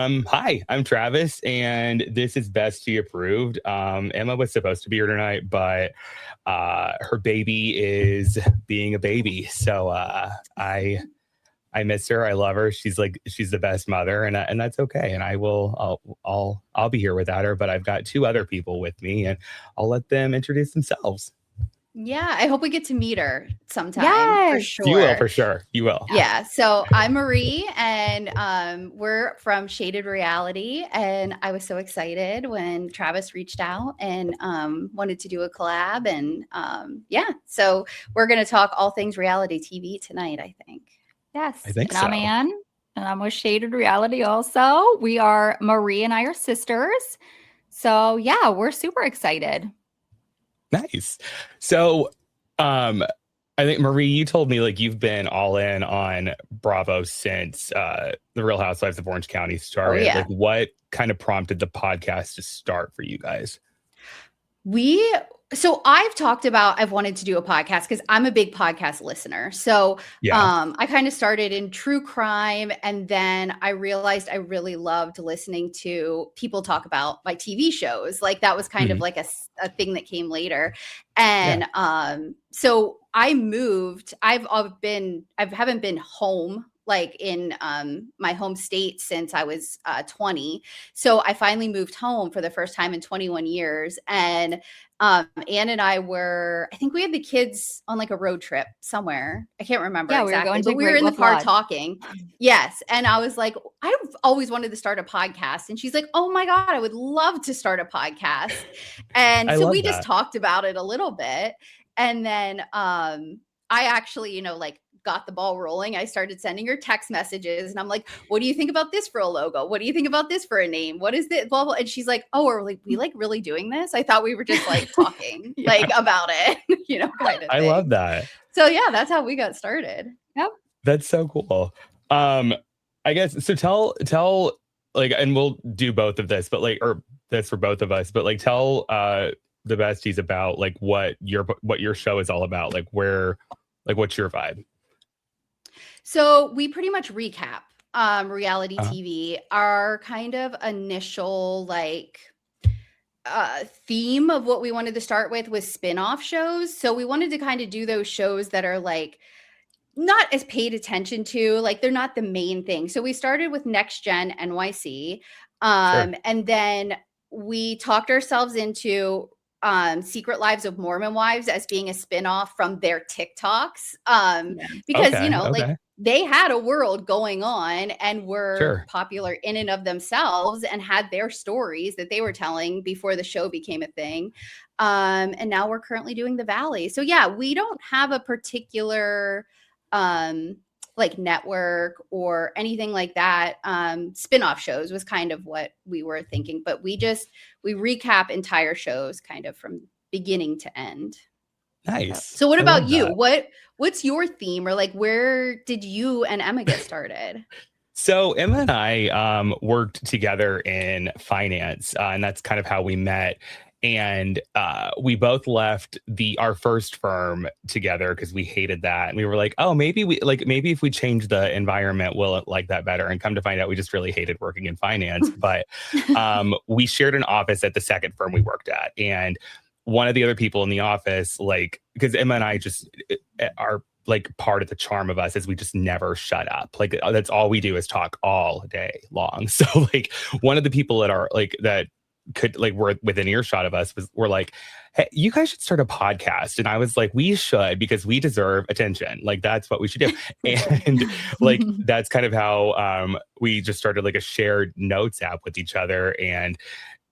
Hi, I'm Travis, and this is Bestie approved. Emma was supposed to be here tonight, but her baby is being a baby, so I miss her. I love her. She's the best mother, and that's okay. And I'll be here without her, but I've got two other people with me, and I'll let them introduce themselves. Yeah, I hope we get to meet her sometime for Yes. sure. You will for sure. You will. Yeah. So I'm Marie, and we're from Shaded Reality, and I was so excited when Travis reached out and wanted to do a collab, and yeah, so we're gonna talk all things reality TV tonight, I think. Yes. I think and I'm so. Ann, and I'm with Shaded Reality also. We are, Marie and I are sisters. So yeah, we're super excited. Nice. So, I think Marie, you told me like you've been all in on Bravo since the Real Housewives of Orange County started. yeah. Like, what kind of prompted the podcast to start for you guys? So I've talked about I've wanted to do a podcast because I'm a big podcast listener. So I kind of started in true crime, and then I realized I really loved listening to people talk about my TV shows. Like that was kind of like a thing that came later. And so I moved. I haven't been home like in my home state since I was 20. So I finally moved home for the first time in 21 years. And Ann and I I think we had the kids on like a road trip somewhere. I can't remember exactly, but we were in the car talking. Yes. And I was like, I've always wanted to start a podcast. And she's like, oh my God, I would love to start a podcast. And so we just talked about it a little bit. And then I actually, like got the ball rolling. I started sending her text messages, and I'm like, what do you think about this for a logo? What do you think about this for a name? What is this? Blah, blah. And she's like, oh, are we like really doing this? I thought we were just like talking like about it, kind of I thing. love that. So yeah, that's how we got started. Yep. That's so cool. I guess, so tell like, and we'll do both of this, but like, or that's for both of us, but like tell the besties about like what your show is all about. Like what's your vibe? So we pretty much recap reality TV. Our kind of initial like theme of what we wanted to start with was spin-off shows. So we wanted to kind of do those shows that are like not as paid attention to, like they're not the main thing. So we started with Next Gen NYC, and then we talked ourselves into Secret Lives of Mormon Wives as being a spin-off from their TikToks, because like they had a world going on and were popular in and of themselves and had their stories that they were telling before the show became a thing. And now we're currently doing The Valley. So yeah, we don't have a particular like network or anything like that. Spin-off shows was kind of what we were thinking, but we recap entire shows kind of from beginning to end. Nice. So what about you? What's your theme, or like where did you and Emma get started? So Emma and I worked together in finance, and that's kind of how we met. And we both left our first firm together because we hated that. And we were like, oh, maybe if we change the environment, we'll like that better. And come to find out, we just really hated working in finance. But we shared an office at the second firm we worked at. And one of the other people in the office, like, because Emma and I just are like part of the charm of us is we just never shut up. Like that's all we do is talk all day long. So like one of the people that could like were within earshot of us were like, hey, you guys should start a podcast. And I was like, we should, because we deserve attention. Like that's what we should do. And like that's kind of how we just started like a shared notes app with each other. And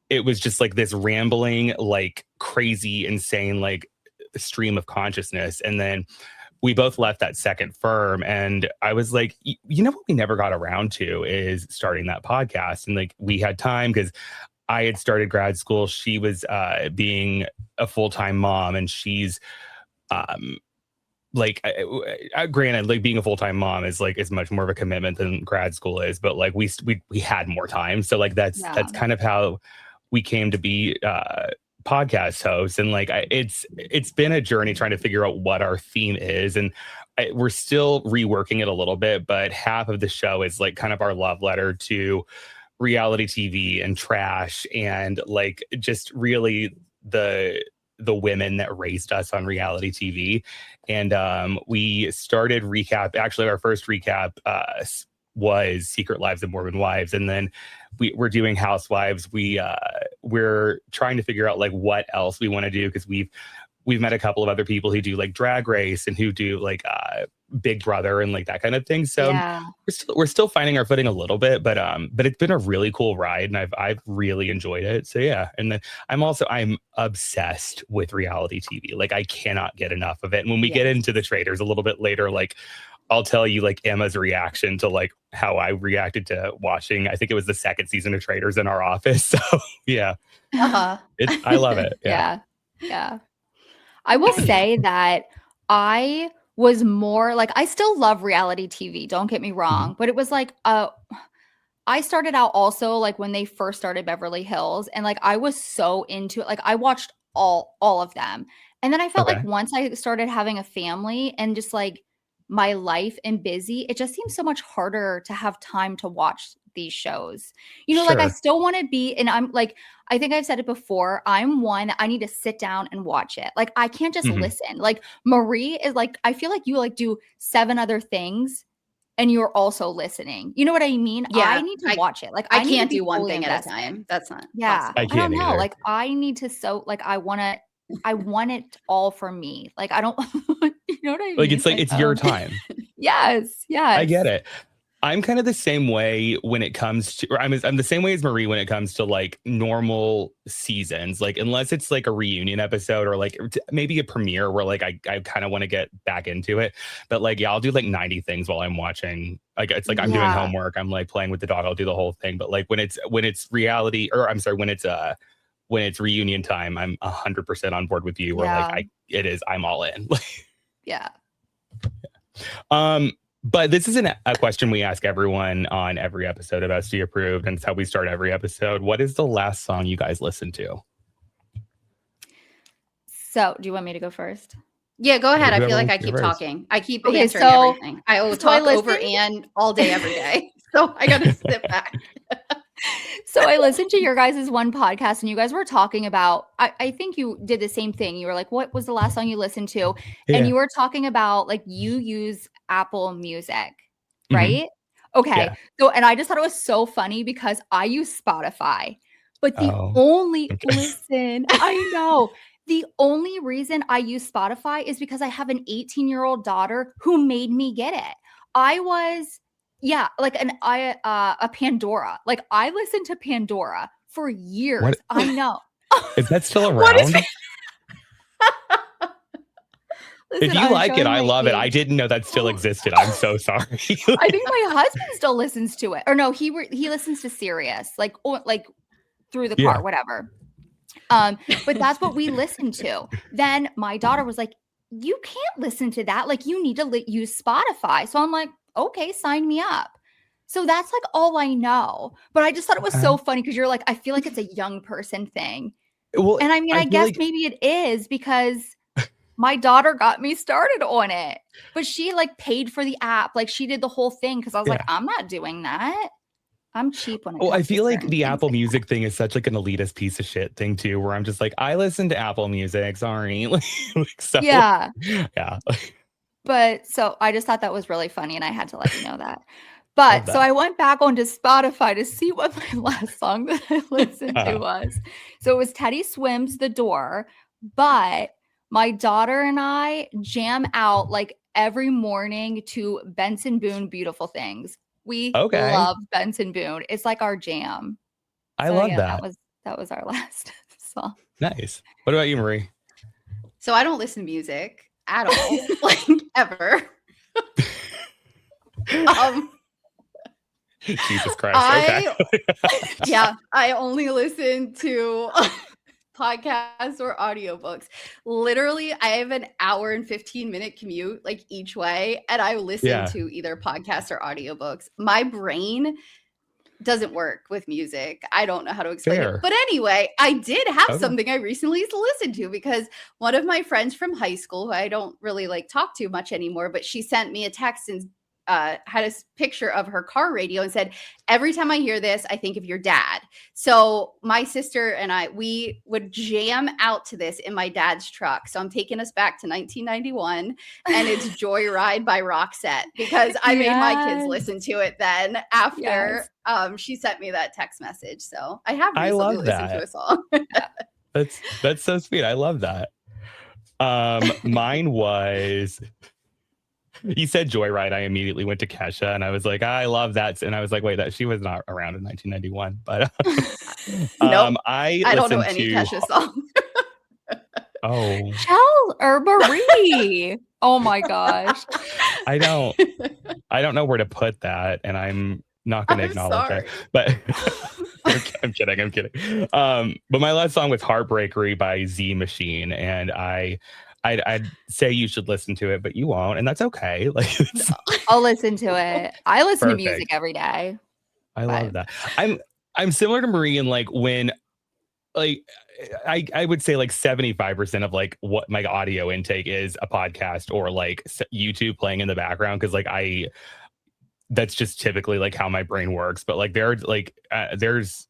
it was just like this rambling, like crazy, insane, like stream of consciousness. And then we both left that second firm, and I was like, you know what we never got around to is starting that podcast. And like we had time because I had started grad school. She was being a full-time mom, and she's like, granted, like being a full-time mom is much more of a commitment than grad school is, but like we had more time. So like that's kind of how we came to be podcast hosts. And like it's been a journey trying to figure out what our theme is, and we're still reworking it a little bit, but half of the show is like kind of our love letter to reality TV and trash and like just really the women that raised us on reality TV. And we started recap. Actually, our first recap was Secret Lives of Mormon Wives, and then we're doing Housewives. We're trying to figure out like what else we want to do, because we've met a couple of other people who do like Drag Race and who do like Big Brother and like that kind of thing. So we're still finding our footing a little bit, but it's been a really cool ride, and I've really enjoyed it. So yeah, and then I'm obsessed with reality TV. Like I cannot get enough of it. And when we get into the Traitors a little bit later, like I'll tell you like Emma's reaction to like how I reacted to watching, I think it was the second season of Traitors in our office. So yeah, I love it. Yeah. I will say that I was more like, I still love reality TV, don't get me wrong, but it was like, I started out also like when they first started Beverly Hills, and like I was so into it. Like I watched all of them. And then I felt like once I started having a family and just like my life and busy, it just seems so much harder to have time to watch these shows. You know, like I still want to be, and I'm like, I think I've said it before, I'm one, I need to sit down and watch it. Like I can't just listen. Like Marie is like, I feel like you like do 7 other things and you're also listening. You know what I mean? Yeah, I need to watch it. Like I can't do one thing at a time. That's not possible. I don't know. either. Like I need to like I want it all for me. Like I don't you know what I mean? Like it's like it's your time. Yes. I get it. I'm kind of the same way when it comes to, or I'm the same way as Marie when it comes to like normal seasons. Like unless it's like a reunion episode or like maybe a premiere where like I kind of want to get back into it. But like, yeah, I'll do like 90 things while I'm watching. Like it's like I'm doing homework, I'm like playing with the dog, I'll do the whole thing. But like when it's reality, or I'm sorry, when it's reunion time, I'm 100% on board with you. Where like I'm all in. Yeah. But this isn't a question we ask everyone on every episode of SD Approved, and it's how we start every episode. What is the last song you guys listened to? So, do you want me to go first? Yeah, go ahead. I feel like I keep talking. I keep answering everything. I will talk over Ann all day, every day. So I got to sit back. So I listened to your guys' one podcast, and you guys were talking about, I think you did the same thing. You were like, what was the last song you listened to? And you were talking about like you use Apple Music, right? Okay. So, and I just thought it was so funny because I use Spotify, but the only listen, I know. The only reason I use Spotify is because I have an 18-year-old daughter who made me get it. I was like a Pandora. Like I listened to Pandora for years. What? I know. Is that still around? Listen, if you like it, I love it. I didn't know that still existed. I'm so sorry. I think my husband still listens to it. Or no, he listens to Sirius, like through the car, whatever. But that's what we listen to. Then my daughter was like, you can't listen to that. Like you need to use Spotify. So I'm like, okay, sign me up. So that's like all I know. But I just thought it was so funny because you're like, I feel like it's a young person thing. Well, and I mean, I guess maybe it is because my daughter got me started on it. But she like paid for the app. Like she did the whole thing because I was like, I'm not doing that. I'm cheap when it comes I feel to like the Apple Music thing is such like an elitist piece of shit thing too, where I'm just like, I listen to Apple Music, sorry. So, yeah. But so I just thought that was really funny and I had to let you know that. But so I went back onto Spotify to see what my last song that I listened to was. So it was Teddy Swims' The Door, but my daughter and I jam out like every morning to Benson Boone, Beautiful Things. We love Benson Boone. It's like our jam. I love that. That was our last song. Nice. What about you, Marie? So I don't listen to music at all, like ever. Jesus Christ. I only listen to podcasts or audiobooks. Literally, I have an hour and 15-minute commute like each way, and I listen to either podcasts or audiobooks. My brain doesn't work with music. I don't know how to explain it. But anyway, I did have something I recently listened to because one of my friends from high school, who I don't really like talk to much anymore, but she sent me a text and had a picture of her car radio and said, every time I hear this, I think of your dad. So my sister and I, we would jam out to this in my dad's truck. So I'm taking us back to 1991, and it's Joyride by Roxette, because I made my kids listen to it then after she sent me that text message. So I have recently listened to a song. That's so sweet. I love that. Mine was, you said Joyride. I immediately went to Kesha, and I was like, I love that. And I was like, wait, that she was not around in 1991. But nope. I don't know any Kesha songs. Oh, Chell or Marie. Oh my gosh. I don't know where to put that, and I'm not going to acknowledge it. But I'm kidding. But my last song was Heartbreakery by Z Machine, and I'd say you should listen to it, but you won't, and that's okay. Like, I'll listen to it. I listen to music every day. I love that. I'm similar to Marie in like when, like, I would say like 75% of like what my audio intake is a podcast or like YouTube playing in the background, because like that's just typically like how my brain works. But like there's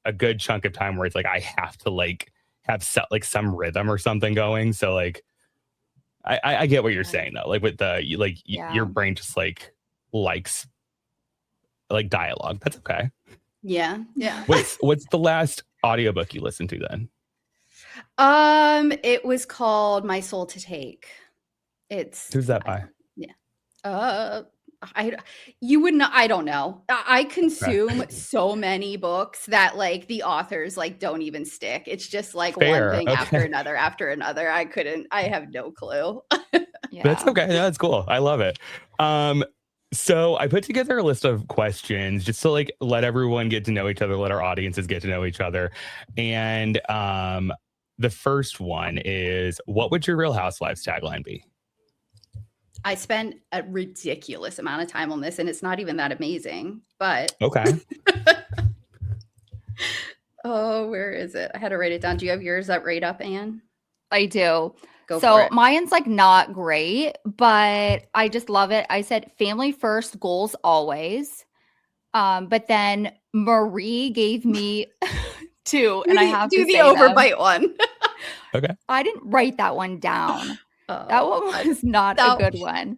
a good chunk of time where it's like I have to like have some rhythm or something going. So like I get what you're saying though. Like with the your brain just likes like dialogue. That's okay. Yeah. What's the last audiobook you listened to then? It was called My Soul to Take. Who's that by? Yeah. You would not. I don't know. I consume so many books that like the authors like don't even stick. It's just like one thing after another. I have no clue. That's okay. That's cool. I love it. So I put together a list of questions just to like let everyone get to know each other, let our audiences get to know each other. And the first one is, what would your Real Housewives tagline be? I spent a ridiculous amount of time on this, and it's not even that amazing, but okay. Oh, where is it? I had to write it down. Do you have yours up right up, Anne? I do. Go for it. Mine's like not great, but I just love it. I said family first, goals always. But then Marie gave me two, and I have to do the say overbite one. Okay. I didn't write that one down. That one was not a good one.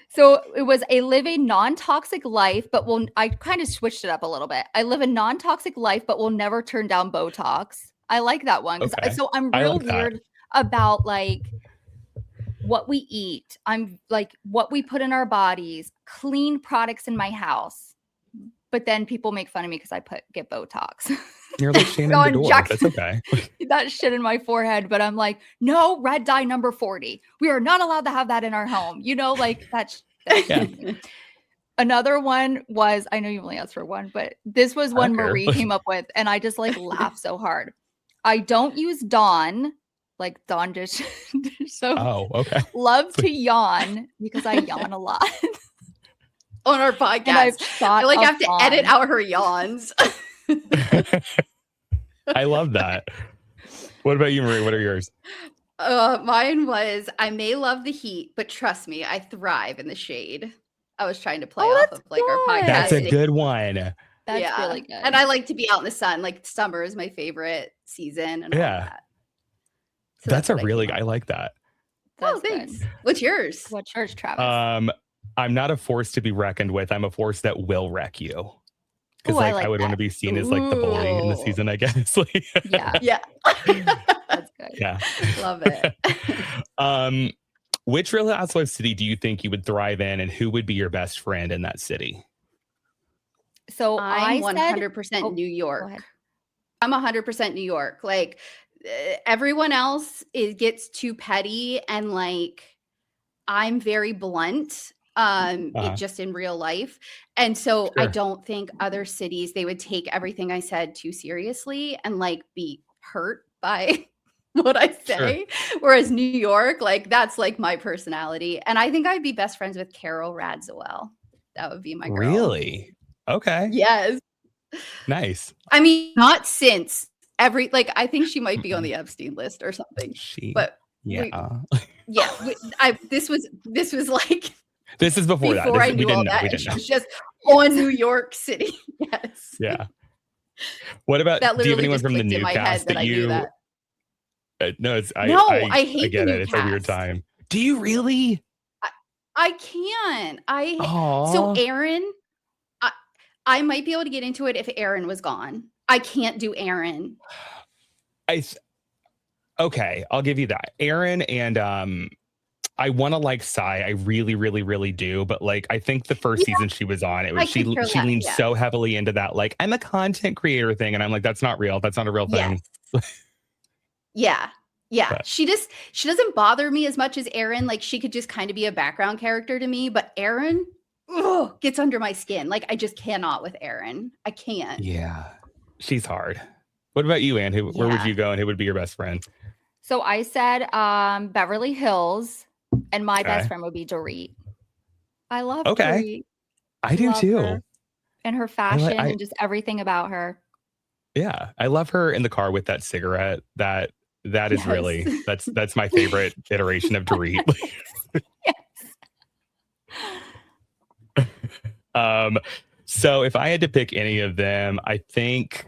So it was live a non-toxic life, but I kind of switched it up a little bit. I live a non-toxic life, but will never turn down Botox. I like that one. Okay. So I'm real weird about like what we eat. I'm like what we put in our bodies, clean products in my house. But then people make fun of me because I get Botox. You're like Shannon Bedore. That's okay. That shit in my forehead. But I'm like, no, red dye number 40. We are not allowed to have that in our home. You know, like that's Another one was, I know you only asked for one, but this was one Marie came up with. And I just like laughed so hard. I don't use Dawn, like Dawn dish. So love to yawn because I yawn a lot. On our podcast. I like have to edit out her yawns. I love that. What about you, Marie? What are yours? Mine was, I may love the heat, but trust me, I thrive in the shade. I was trying to play off of like our podcast. That's a good one. That's really good. And I like to be out in the sun. Like summer is my favorite season. And all that. So that's a really, I like that. That's thanks. Good. What's yours? What's yours, Travis? I'm not a force to be reckoned with. I'm a force that will wreck you. Because I would want to be seen as like the bully in the season, I guess. Yeah. That's good. Yeah. Love it. Which Real Housewives city do you think you would thrive in, and who would be your best friend in that city? So I'm 100% New York. I'm 100% New York. Like everyone else gets too petty, and like I'm very blunt. Just in real life. And so I don't think other cities, they would take everything I said too seriously and like be hurt by what I say. Whereas New York, like that's like my personality. And I think I'd be best friends with Carol Radzewell. That would be my girl. Really? Okay. Yes. Nice. I mean, not since I think she might be on the Epstein list or something. This was like This is before that. I We knew all didn't know. that, We and didn't she know. was just on New York City. Yes. Yeah. What about? That Do you have literally anyone just from the clicked in new my head cast that that I knew you? that. No, it's No, I I hate the get new it. It's a weird cast. time. Do you really? I can't. Aw. So Aaron, I might be able to get into it if Aaron was gone. I can't do Aaron. Okay, I'll give you that. Aaron and I want to like Sai. I really, really, really do. But like, I think the first season she was on, it was she leaned so heavily into that. Like, I'm a content creator thing, and I'm like, that's not real. That's not a real thing. Yeah. But she doesn't bother me as much as Aaron. Like, she could just kind of be a background character to me. But Aaron gets under my skin. Like, I just cannot with Aaron. I can't. Yeah, she's hard. What about you, Anne? Where would you go, and who would be your best friend? So I said Beverly Hills, and my best friend would be Dorit. I love Dorit. I do too. Her. And her fashion and just everything about her. Yeah, I love her in the car with that cigarette. That is really that's my favorite iteration of Dorit. So if I had to pick any of them, I think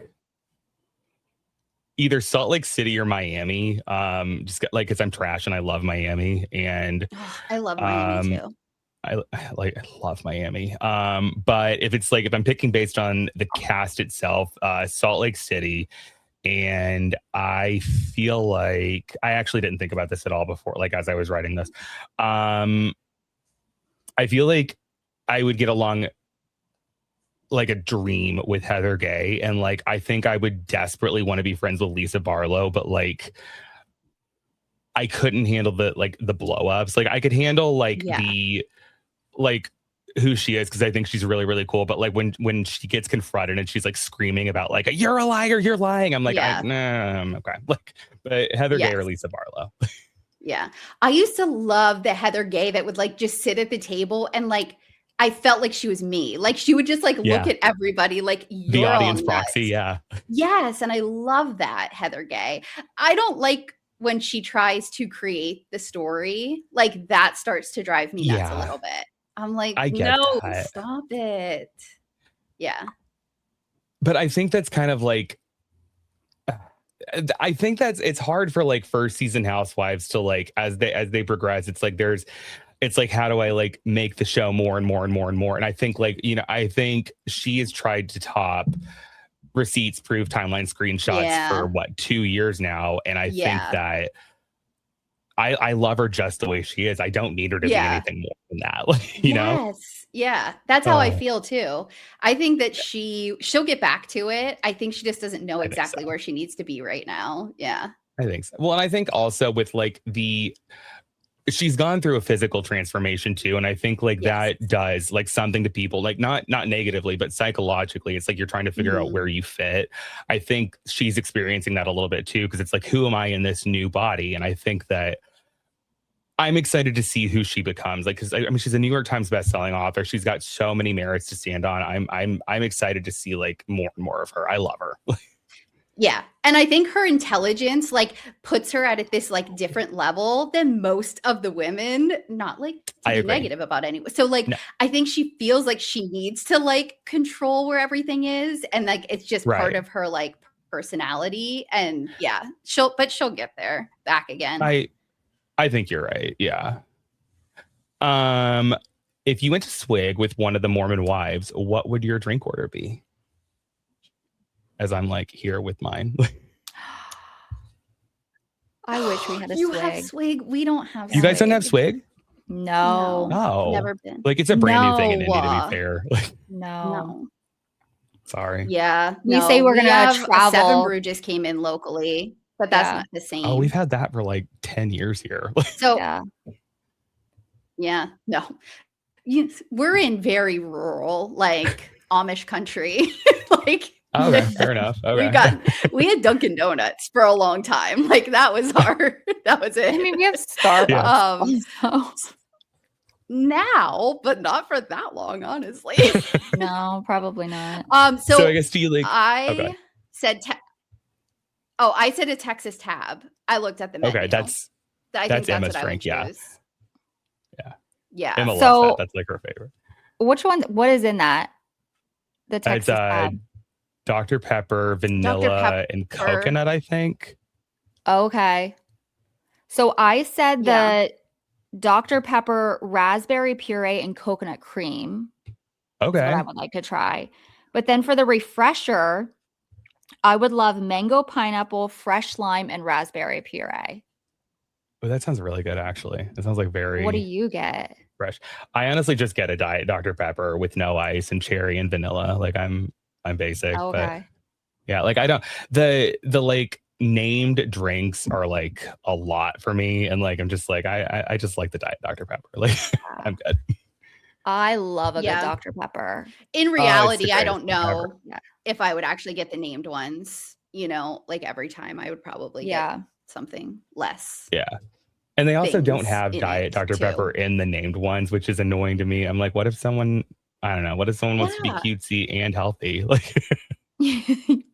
either Salt Lake City or Miami. Just like, because I'm trash and I love Miami, and I love Miami too. I love Miami. But if I'm picking based on the cast itself, Salt Lake City. And I feel like I actually didn't think about this at all before, like as I was writing this. I feel like I would get along like a dream with Heather Gay, and like I think I would desperately want to be friends with Lisa Barlow, but like I couldn't handle the blow ups. Like I could handle the who she is, because I think she's really, really cool. But like when she gets confronted and she's like screaming about like, you're a liar, you're lying, I'm like, nah, okay. Like, but Heather Gay or Lisa Barlow. Yeah. I used to love the Heather Gay that would like just sit at the table and like I felt like she was me. Like she would just like look at everybody like the audience proxy. Yeah. Yes. And I love that, Heather Gay. I don't like when she tries to create the story. Like that starts to drive me nuts a little bit. I'm like, no, stop it. Yeah. But I think that's kind of like, I think it's hard for like first season Housewives to like, as they progress, it's like, how do I like make the show more and more and more and more? And I think like, I think she has tried to top receipts, proof, timeline, screenshots for 2 years now. And I think that I love her just the way she is. I don't need her to be anything more than that. You know? Yeah. That's how I feel too. I think that she'll get back to it. I think she just doesn't know exactly where she needs to be right now. Yeah. I think so. Well, and I think also with like she's gone through a physical transformation too. And I think like that does like something to people, like not negatively, but psychologically, it's like you're trying to figure out where you fit. I think she's experiencing that a little bit too, because it's like, who am I in this new body? And I think that I'm excited to see who she becomes. Like, because I mean, she's a New York Times bestselling author. She's got so many merits to stand on. I'm excited to see like more and more of her. I love her. Yeah. And I think her intelligence like puts her at this like different level than most of the women, not like to be negative about anyone. So like, I think she feels like she needs to like control where everything is. And like, it's just part of her like personality. And yeah, she'll get there back again. I think you're right. Yeah. If you went to Swig with one of the Mormon wives, what would your drink order be? As I'm like here with mine. I wish we had a Swig. You have Swig. We don't have Swig. You guys don't have Swig? No. Never been. Like it's a brand new thing in Indy, to be fair. No. Sorry. Yeah. We say we're going to travel. Seven Brew just came in locally, but that's not the same. Oh, we've had that for like 10 years here. So yeah. No. We're in very rural, like Amish country. Like okay, fair enough. Okay. We had Dunkin' Donuts for a long time. Like that was it. I mean, we have Starbucks. Now, but not for that long, honestly. No, probably not. So I guess do you like? I said, I said a Texas tab. I looked at the menu. Okay, that's Emma's drink. Yeah. Yeah. Emma loves So- that. That's like her favorite. Which one? What is in that? The Texas It's tab. Dr. Pepper, vanilla, and coconut, I think. Okay. So I said Yeah. the Dr. Pepper raspberry puree and coconut cream. That's what I Okay. would like to try. But then for the refresher, I would love mango, pineapple, fresh lime, and raspberry puree. Oh, that sounds really good, actually. It sounds like very What do you get? fresh. I honestly just get a diet Dr. Pepper with no ice and cherry and vanilla. Like I'm basic, but Okay. yeah, like I don't the like named drinks are like a lot for me, and like I'm just like I just like the diet Dr. Pepper. Like I'm good. I love a Yeah. good Dr. Pepper. In the reality, I greatest don't thing ever. know if I would actually get the named ones. You know, like every time I would probably Yeah. get something less. Yeah. And they also don't things have in diet it, Dr. too. Pepper in the named ones, which is annoying to me. I'm like, what if someone, I don't know, what if someone wants to be Yeah. cutesy and healthy? Like,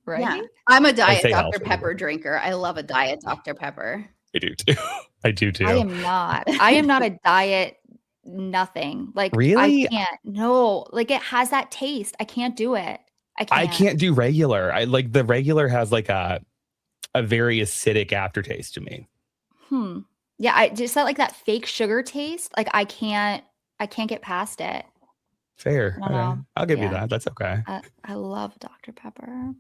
Right? Yeah. I'm a diet say Dr. healthy, Pepper drinker. I love a diet Dr. Pepper. I do too. I do too. I am not. I am not a diet nothing. Like Really? I can't. No, like it has that taste. I can't do it. I can't do regular. I like the regular has like a very acidic aftertaste to me. Yeah, I just that like that fake sugar taste. Like I can't get past it. Fair. No, Okay. no. I'll give you Yeah. that. That's okay. I love Dr. Pepper.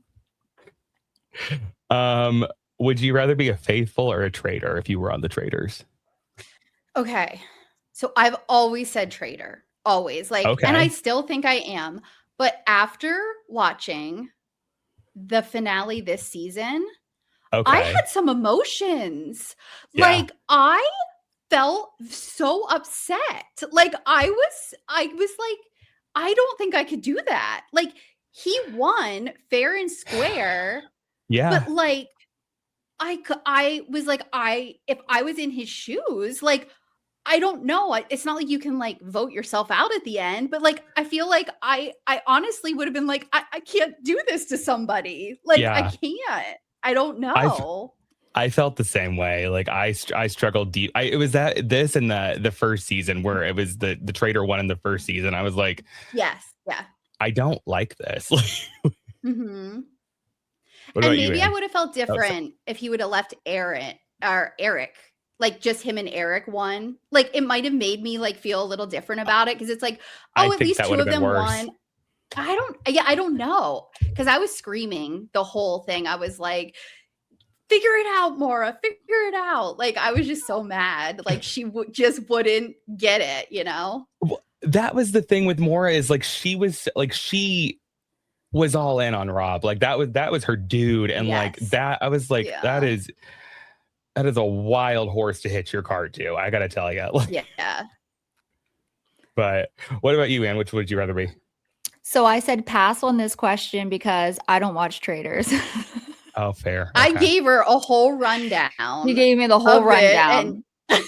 Would you rather be a faithful or a traitor if you were on the Traitors? Okay. So I've always said traitor. Always. Like, and I Okay. still think I am. But after watching the finale this season, I Okay. had some emotions. Yeah. Like I felt so upset. Like I was like, I don't think I could do that. Like he won fair and square, Yeah. but like I was like, if I was in his shoes, like I don't know. It's not like you can like vote yourself out at the end, but like I feel like I honestly would have been like, I can't do this to somebody. Like I Yeah. can't. I don't know. I felt the same way. Like I struggled deep. It was this in the first season where it was the traitor one in the first season. I was like, Yes. Yeah. I don't like this. Mm-hmm. What And about you, maybe I Ann? would have felt different if he would have left Eric, like just him and Eric won. Like it might have made me like feel a little different about it because it's like, I oh, at think least that two would of have been them worse. won. I don't know because I was screaming the whole thing. I was like, figure it out, Maura, figure it out. Like I was just so mad. Like she just wouldn't get it, you know? Well, that was the thing with Maura is like she was all in on Rob. Like that was her dude. And like Yes. that, I was like, Yeah. that is a wild horse to hitch your cart to. I gotta tell you. Like, Yeah. but what about you, Ann? Which would you rather be? So I said pass on this question because I don't watch Traitors. Oh, fair. I Okay. gave her a whole rundown. You gave me the whole of it, rundown.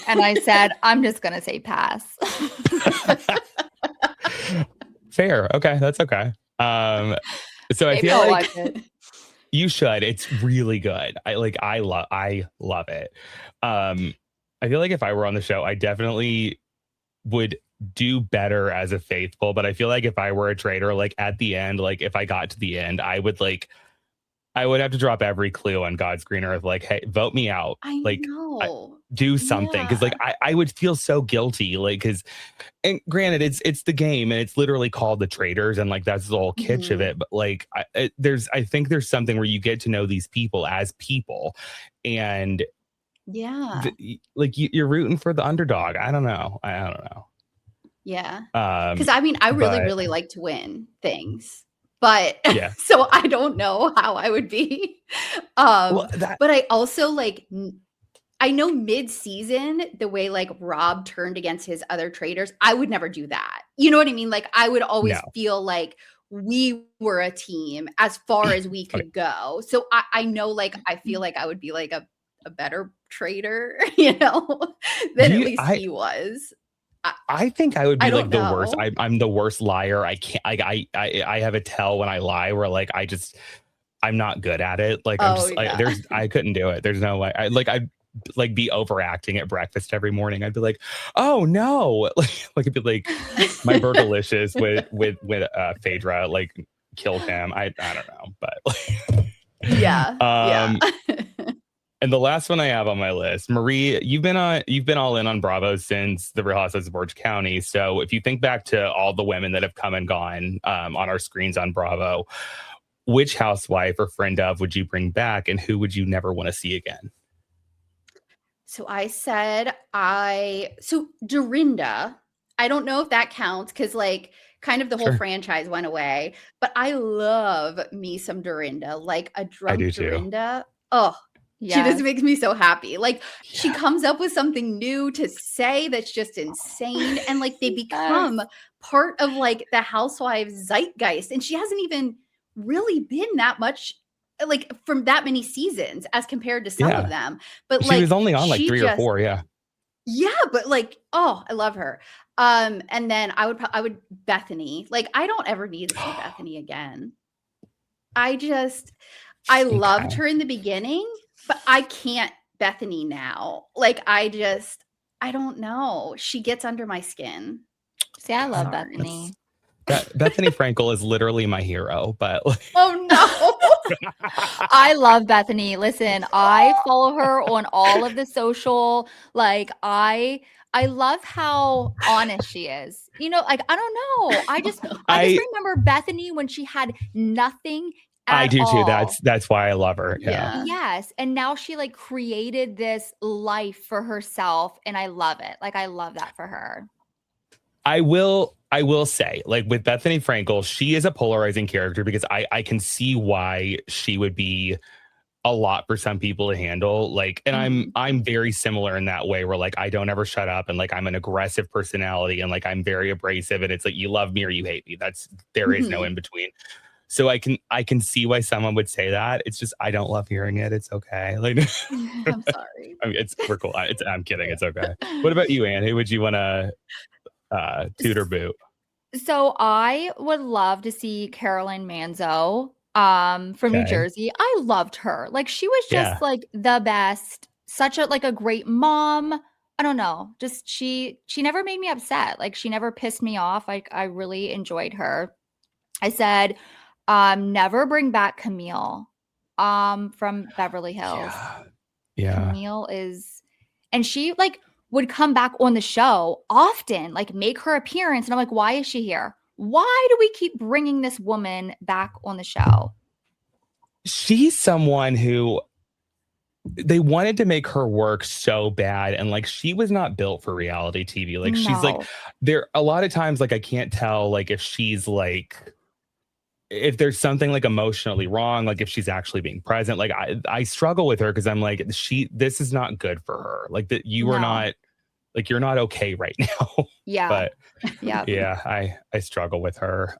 And I said, I'm just going to say pass. Fair. Okay. That's okay. So I Maybe feel I'll like watch it. you should. It's really good. I love it. I feel like if I were on the show, I definitely would do better as a faithful, but I feel like if I were a traitor, like at the end, like if I got to the end, I would have to drop every clue on God's green earth. Like, hey, vote me out. I Like, know. do something. Cause like, I would feel so guilty. Like, cause, and granted, it's the game and it's literally called the Traitors. And like, that's the whole kitsch of it. But like, I think there's something where you get to know these people as people and Yeah. like you're rooting for the underdog. I don't know. Yeah. Because Because I mean, I really, but- really like to win things. But Yeah. so I don't know how I would be. But I also like I know mid-season, the way like Rob turned against his other traitors, I would never do that. You know what I mean? Like I would always feel like we were a team as far as we could go. So I know like I feel like I would be like a better traitor, you know, than at least he was. I think I would be I like don't the worst. know. I'm the worst liar. I can't. I have a tell when I lie. Where like I'm not good at it. Like I'm Oh, just yeah. I couldn't do it. There's no way. like be overacting at breakfast every morning. I'd be like, oh no, like it'd be like my Burgalicious with Phaedra like killed him. I don't know, but like, Yeah. and the last one I have on my list, Marie, you've been all in on Bravo since the Real Housewives of Orange County. So if you think back to all the women that have come and gone on our screens on Bravo, which housewife or friend of would you bring back, and who would you never want to see again? So I said Dorinda. I don't know if that counts because like kind of the whole franchise went away, but I love me some Dorinda, like a drunk Dorinda. Oh, yes. She just makes me so happy. Like she comes up with something new to say that's just insane. And like they become part of like the housewives zeitgeist. And she hasn't even really been that much like from that many seasons as compared to some of them. But she was only on like 3 or 4. Yeah, but like, oh, I love her. And then I would Bethany. Like I don't ever need to see Bethany again. I loved her in the beginning, but I can't Bethany now. Like I don't know. She gets under my skin. See, I love Bethany. Bethany Frankel is literally my hero, but like... oh no. I love Bethany. Listen, I follow her on all of the social. Like I love how honest she is. You know, like I don't know. I just remember Bethany when she had nothing. I do too. That's why I love her. Yeah. Yes. And now she like created this life for herself, and I love it. Like I love that for her. I will say, like with Bethany Frankel, she is a polarizing character because I can see why she would be a lot for some people to handle. Like, and I'm very similar in that way where like I don't ever shut up, and like I'm an aggressive personality, and like I'm very abrasive, and it's like you love me or you hate me. There is no in between. So I can see why someone would say that. It's just I don't love hearing it. It's okay. Like I'm sorry. I mean, we're cool. I'm kidding. It's okay. What about you, Anne? Who would you want to toot or boot? So I would love to see Carolyn Manzo from New Jersey. I loved her. Like she was just like the best. Such a great mom. I don't know. Just she never made me upset. Like she never pissed me off. Like I really enjoyed her. I said never bring back Camille from Beverly Hills. Yeah. Camille and she like would come back on the show often, like make her appearance. And I'm like, why is she here? Why do we keep bringing this woman back on the show? She's someone who they wanted to make her work so bad. And like, she was not built for reality TV. Like she's like, there a lot of times, like, I can't tell like if she's like, if there's something like emotionally wrong, like if she's actually being present, like I struggle with her because I'm like, this is not good for her. Like that you are not, like you're not okay right now. Yeah. But yeah, I struggle with her.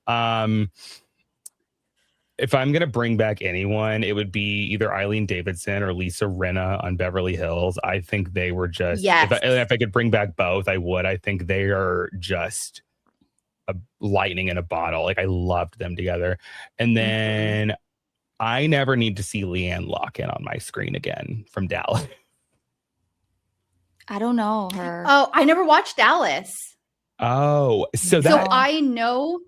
If I'm gonna bring back anyone, it would be either Eileen Davidson or Lisa Rinna on Beverly Hills. I think they were just if I could bring back both, I would. I think they are just a lightning in a bottle. Like I loved them together. And then I never need to see Leanne Locken on my screen again from Dallas. I don't know her. Oh, I never watched Dallas. Oh, so I know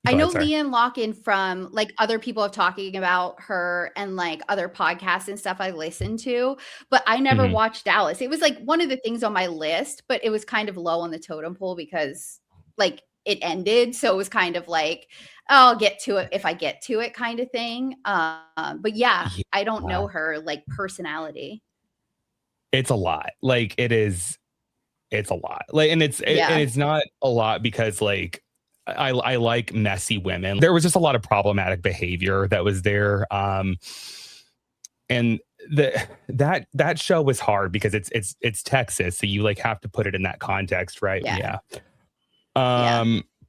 Leanne Locken from like other people have talking about her and like other podcasts and stuff I listen to, but I never watched Dallas. It was like one of the things on my list, but it was kind of low on the totem pole because like it ended. So it was kind of like, I'll get to it if I get to it kind of thing. But yeah, I don't know her like personality. It's a lot. Like it's a lot. Like, and it's not a lot because like, I like messy women. There was just a lot of problematic behavior that was there. And that show was hard because it's Texas. So you like have to put it in that context, right? Yeah.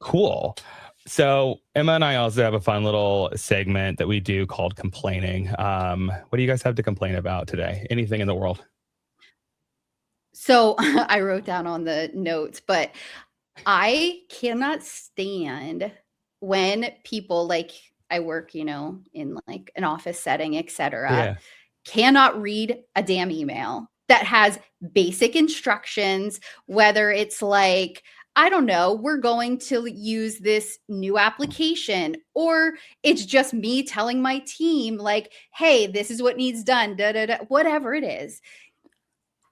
Cool. So Emma and I also have a fun little segment that we do called complaining. What do you guys have to complain about today? Anything in the world? So I wrote down on the notes, but I cannot stand when people like I work, in like an office setting, etc. cannot read a damn email that has basic instructions, whether it's like, I don't know, we're going to use this new application, or it's just me telling my team like, hey, this is what needs done, whatever it is.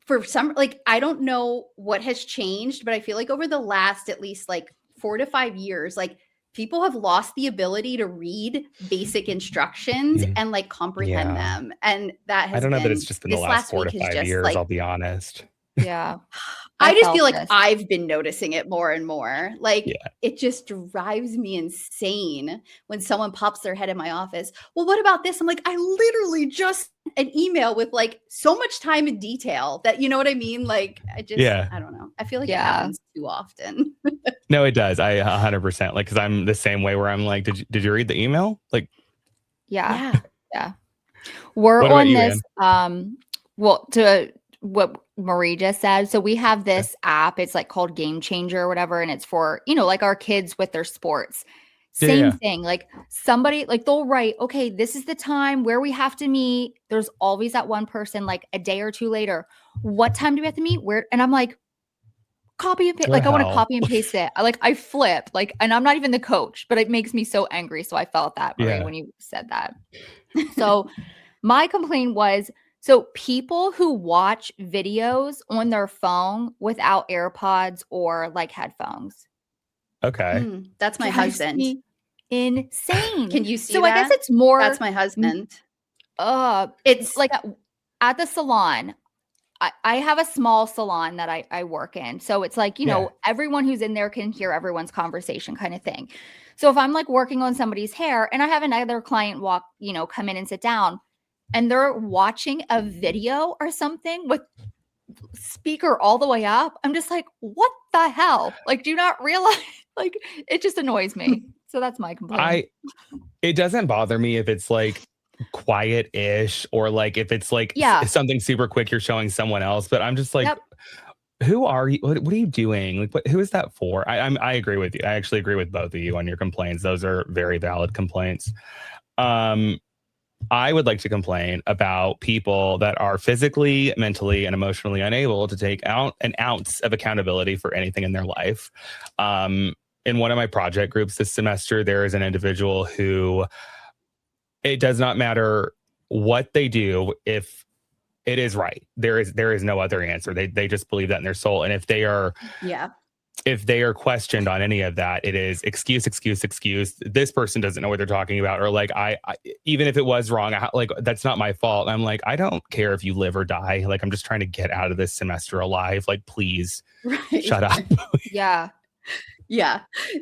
For some, like, I don't know what has changed, but I feel like over the last at least like 4 to 5 years, like people have lost the ability to read basic instructions and like comprehend them. And that has I don't know that it's just been the last 4 to 5 years, I'll be honest. Yeah. I just feel like I've been noticing it more and more. Like it just drives me insane when someone pops their head in my office. Well, what about this? I'm like, I literally just an email with like so much time and detail that, you know what I mean? Like I just, I don't know. I feel like it happens too often. No, it does. I 100% like, cause I'm the same way where I'm like, did you read the email? Like, yeah. We're on this, well, to what Marie just said. So we have this app, it's like called Game Changer or whatever. And it's for, you know, like our kids with their sports. Same thing. Like somebody, like they'll write, okay, this is the time where we have to meet. There's always that one person, like a day or two later. What time do we have to meet? Where? And I'm like, copy and paste. Like I want to copy and paste it. I flip. Like, and I'm not even the coach, but it makes me so angry. So I felt that, Marie, when you said that. So my complaint was, so people who watch videos on their phone without AirPods or like headphones. Okay. That's my husband. Insane. Can you see so that? I guess it's more. That's my husband. It's like at the salon. I have a small salon that I work in. So it's like, you know, everyone who's in there can hear everyone's conversation kind of thing. So if I'm like working on somebody's hair and I have another client come in and sit down and they're watching a video or something with speaker all the way up, I'm just like, what the hell? Like, do you not realize? Like, it just annoys me. So that's my complaint. It doesn't bother me if it's like quiet-ish or like if it's like something super quick you're showing someone else, but I'm just like, who are you? What are you doing? Like, who is that for? I agree with you. I actually agree with both of you on your complaints. Those are very valid complaints. I would like to complain about people that are physically, mentally, and emotionally unable to take out an ounce of accountability for anything in their life. In one of my project groups this semester, there is an individual who it does not matter what they do if it is right. There is no other answer. They just believe that in their soul. And if they are questioned on any of that, it is excuse. This person doesn't know what they're talking about. Or like, I even if it was wrong, like, that's not my fault. I'm like, I don't care if you live or die. Like, I'm just trying to get out of this semester alive. Like, please shut up. Yeah.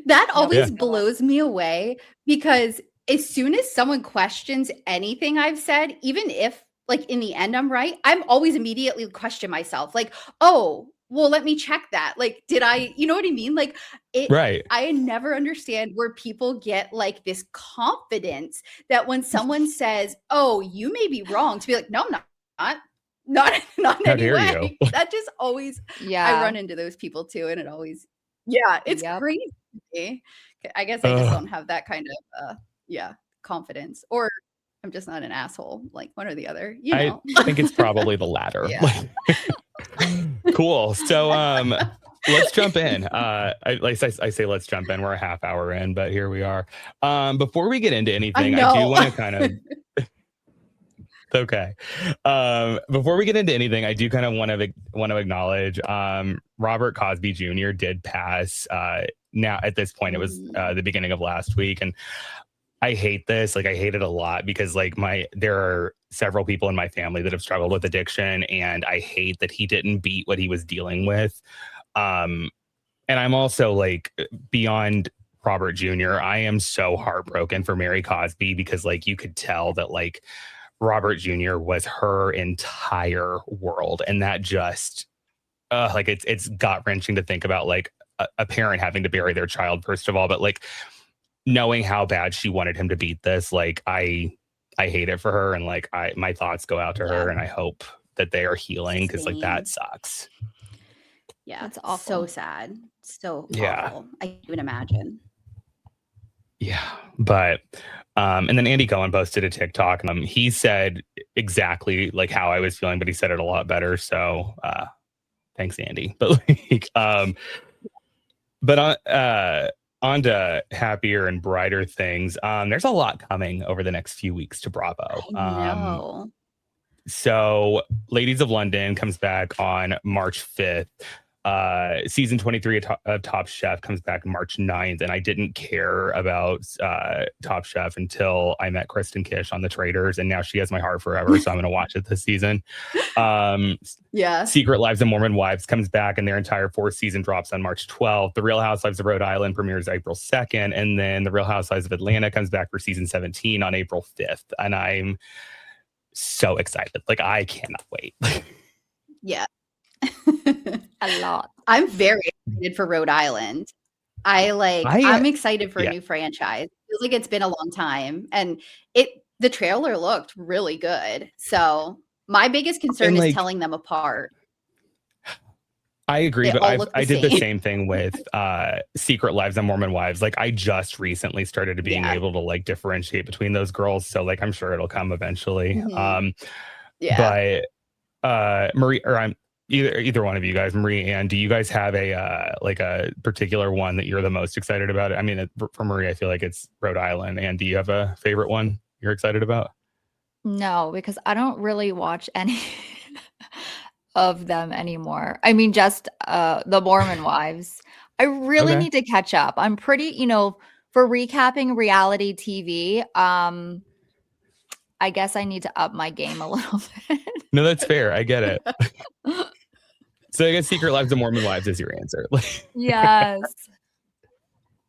That always blows me away, because as soon as someone questions anything I've said, even if like in the end I'm right, I'm always immediately question myself. Like, oh, well, let me check that. Like, did I, you know what I mean? Like I never understand where people get like this confidence that when someone says, oh, you may be wrong, to be like, no, I'm not in any way. That just always, I run into those people too. And it always, it's crazy. I guess I just don't have that kind of, confidence, or I'm just not an asshole, like one or the other, you know. I think it's probably the latter. Cool. So let's jump in. I say let's jump in. We're a half hour in, but here we are. Before we get into anything, I do want to kind of okay. Before we get into anything, I do kind of want to acknowledge Robert Cosby Jr. did pass. Now at this point, it was the beginning of last week, and I hate this. Like, I hate it a lot because like there are several people in my family that have struggled with addiction, and I hate that he didn't beat what he was dealing with. And I'm also like, beyond Robert Jr., I am so heartbroken for Mary Cosby, because like you could tell that like Robert Jr. was her entire world, and that just like it's gut-wrenching to think about, like a parent having to bury their child, first of all, but like knowing how bad she wanted him to beat this, like I hate it for her, and like my thoughts go out to her, and I hope that they are healing, because like that sucks. Yeah, it's awful. So sad, so awful. I can't even imagine. Yeah, but and then Andy Cohen posted a TikTok. He said exactly like how I was feeling, but he said it a lot better. So thanks, Andy. But like, but on to happier and brighter things. There's a lot coming over the next few weeks to Bravo. I know. So Ladies of London comes back on March 5th. Season 23 of Top Chef comes back March 9th. And I didn't care about Top Chef until I met Kristen Kish on the Traitors. And now she has my heart forever. So I'm going to watch it this season. Secret Lives of Mormon Wives comes back and their entire 4th season drops on March 12th. The Real Housewives of Rhode Island premieres April 2nd. And then The Real Housewives of Atlanta comes back for season 17 on April 5th. And I'm so excited. Like, I cannot wait. Yeah. A lot. I'm very excited for Rhode Island. I'm excited for a new franchise. Feels like it's been a long time, and the trailer looked really good. So my biggest concern is telling them apart. I agree, but I did the same thing with Secret Lives of Mormon Wives. Like, I just recently started being able to like differentiate between those girls. So like, I'm sure it'll come eventually. But Marie, or I'm either one of you guys, Marie, Ann, do you guys have a like a particular one that you're the most excited about? I mean, for Marie, I feel like it's Rhode Island. And do you have a favorite one you're excited about? No, because I don't really watch any of them anymore. I mean, just the Mormon Wives. I really need to catch up. I'm pretty, for recapping reality TV, I guess I need to up my game a little bit. No, that's fair. I get it. So I guess Secret Lives of Mormon Wives is your answer. Yes.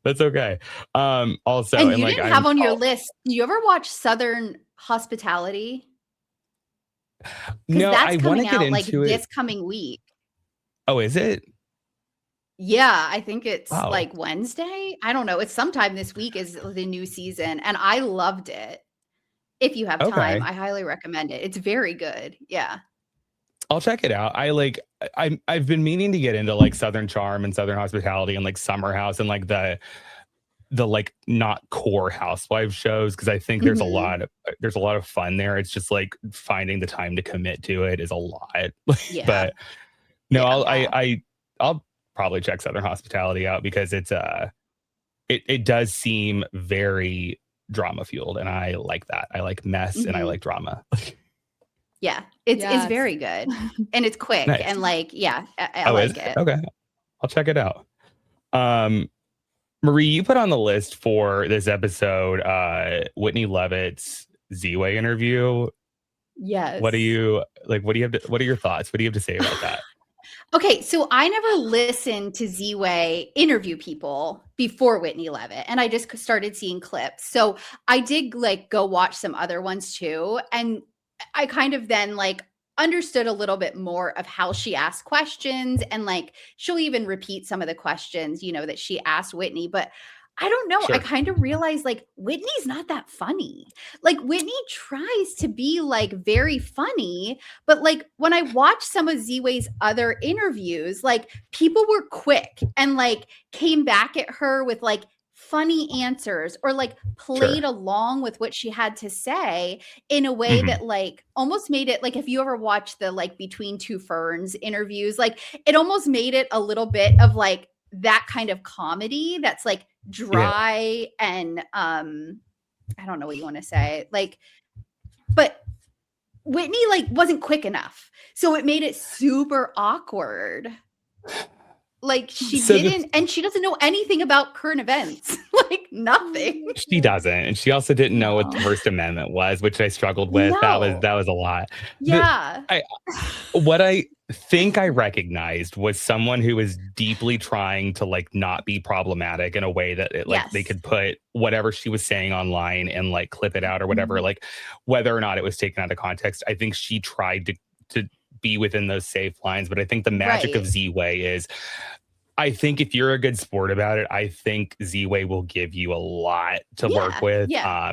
That's okay. Also, and you didn't have on your list. Do you ever watch Southern Hospitality? No, that's I want to coming get out into like it this coming week. Oh, is it? Yeah, I think it's like Wednesday. I don't know. It's sometime this week is the new season, and I loved it. If you have time, I highly recommend it. It's very good. Yeah. I'll check it out. I've been meaning to get into like Southern Charm and Southern Hospitality and like Summer House and like the like not core housewives shows, because I think there's a lot of fun there. It's just like finding the time to commit to it is a lot. But no, I'll probably check Southern Hospitality out because it's it does seem very drama fueled, and I like that. I like mess and I like drama. Yeah, it's very good, and it's quick and like I like it. Okay, I'll check it out. Marie, you put on the list for this episode Whitney Leavitt's Ziwe interview. Yes. What are your thoughts? What do you have to say about that? Okay, so I never listened to Ziwe interview people before Whitney Leavitt, and I just started seeing clips. So I did like go watch some other ones too, and I kind of then like understood a little bit more of how she asked questions, and like she'll even repeat some of the questions, that she asked Whitney, but I don't know. Sure. I kind of realized like Whitney's not that funny. Like Whitney tries to be like very funny, but like when I watched some of Ziwe's other interviews, like people were quick and like came back at her with like funny answers or like played along with what she had to say in a way that like almost made it like, if you ever watched the like Between Two Ferns interviews, like it almost made it a little bit of like that kind of comedy that's like dry and I don't know what you want to say, like, but Whitney like wasn't quick enough, so it made it super awkward. Like she didn't, and she doesn't know anything about current events, like nothing. She doesn't, and she also didn't know what the First Amendment was, which I struggled with. No. That was a lot. Yeah. What I think I recognized was someone who was deeply trying to like not be problematic in a way that it, like they could put whatever she was saying online and like clip it out or whatever, like whether or not it was taken out of context. I think she tried to be within those safe lines, but I think the magic of Ziwe is, I think if you're a good sport about it, I think Ziwe will give you a lot to work with. Yeah.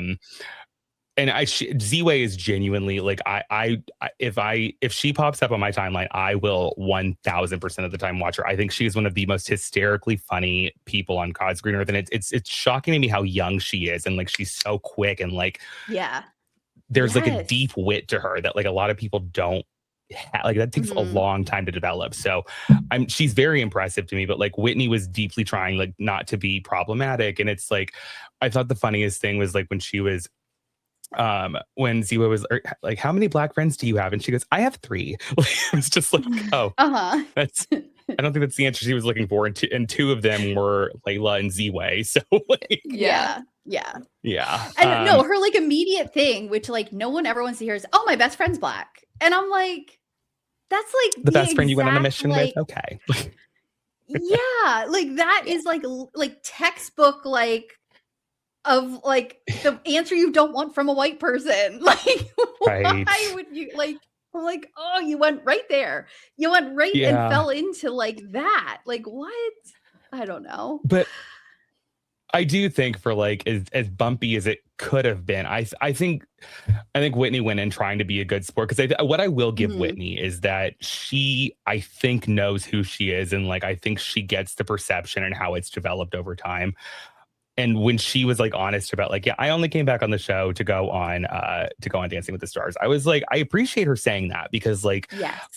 And Ziwe is genuinely like, if she pops up on my timeline, I will 1000% of the time watch her. I think she's one of the most hysterically funny people on God's green earth, and it's shocking to me how young she is, and like she's so quick and like there's like a deep wit to her that like a lot of people don't like that takes a long time to develop. So she's very impressive to me, but like Whitney was deeply trying like not to be problematic. And it's like, I thought the funniest thing was like when she was, when Ziwe was like, how many black friends do you have? And she goes, I have 3. It's just like, oh, that's, I don't think that's the answer she was looking for. And 2 of them were Layla and Ziwe. So like, yeah. And no, her like immediate thing, which like no one ever wants to hear is, oh, my best friend's black. And I'm like, that's like the best friend you went on a mission like, with. Okay. Yeah. Like that is like textbook, like of like the answer you don't want from a white person. Like, why would you like, I'm like, oh, you went right there. You went right and fell into like that. Like what? I don't know. But I do think for like as bumpy as it could have been, I think Whitney went in trying to be a good sport, because what I will give Whitney is that she, I think, knows who she is, and like I think she gets the perception and how it's developed over time. And when she was like honest about like, yeah, I only came back on the show to go on Dancing with the Stars, I was like, I appreciate her saying that, because like,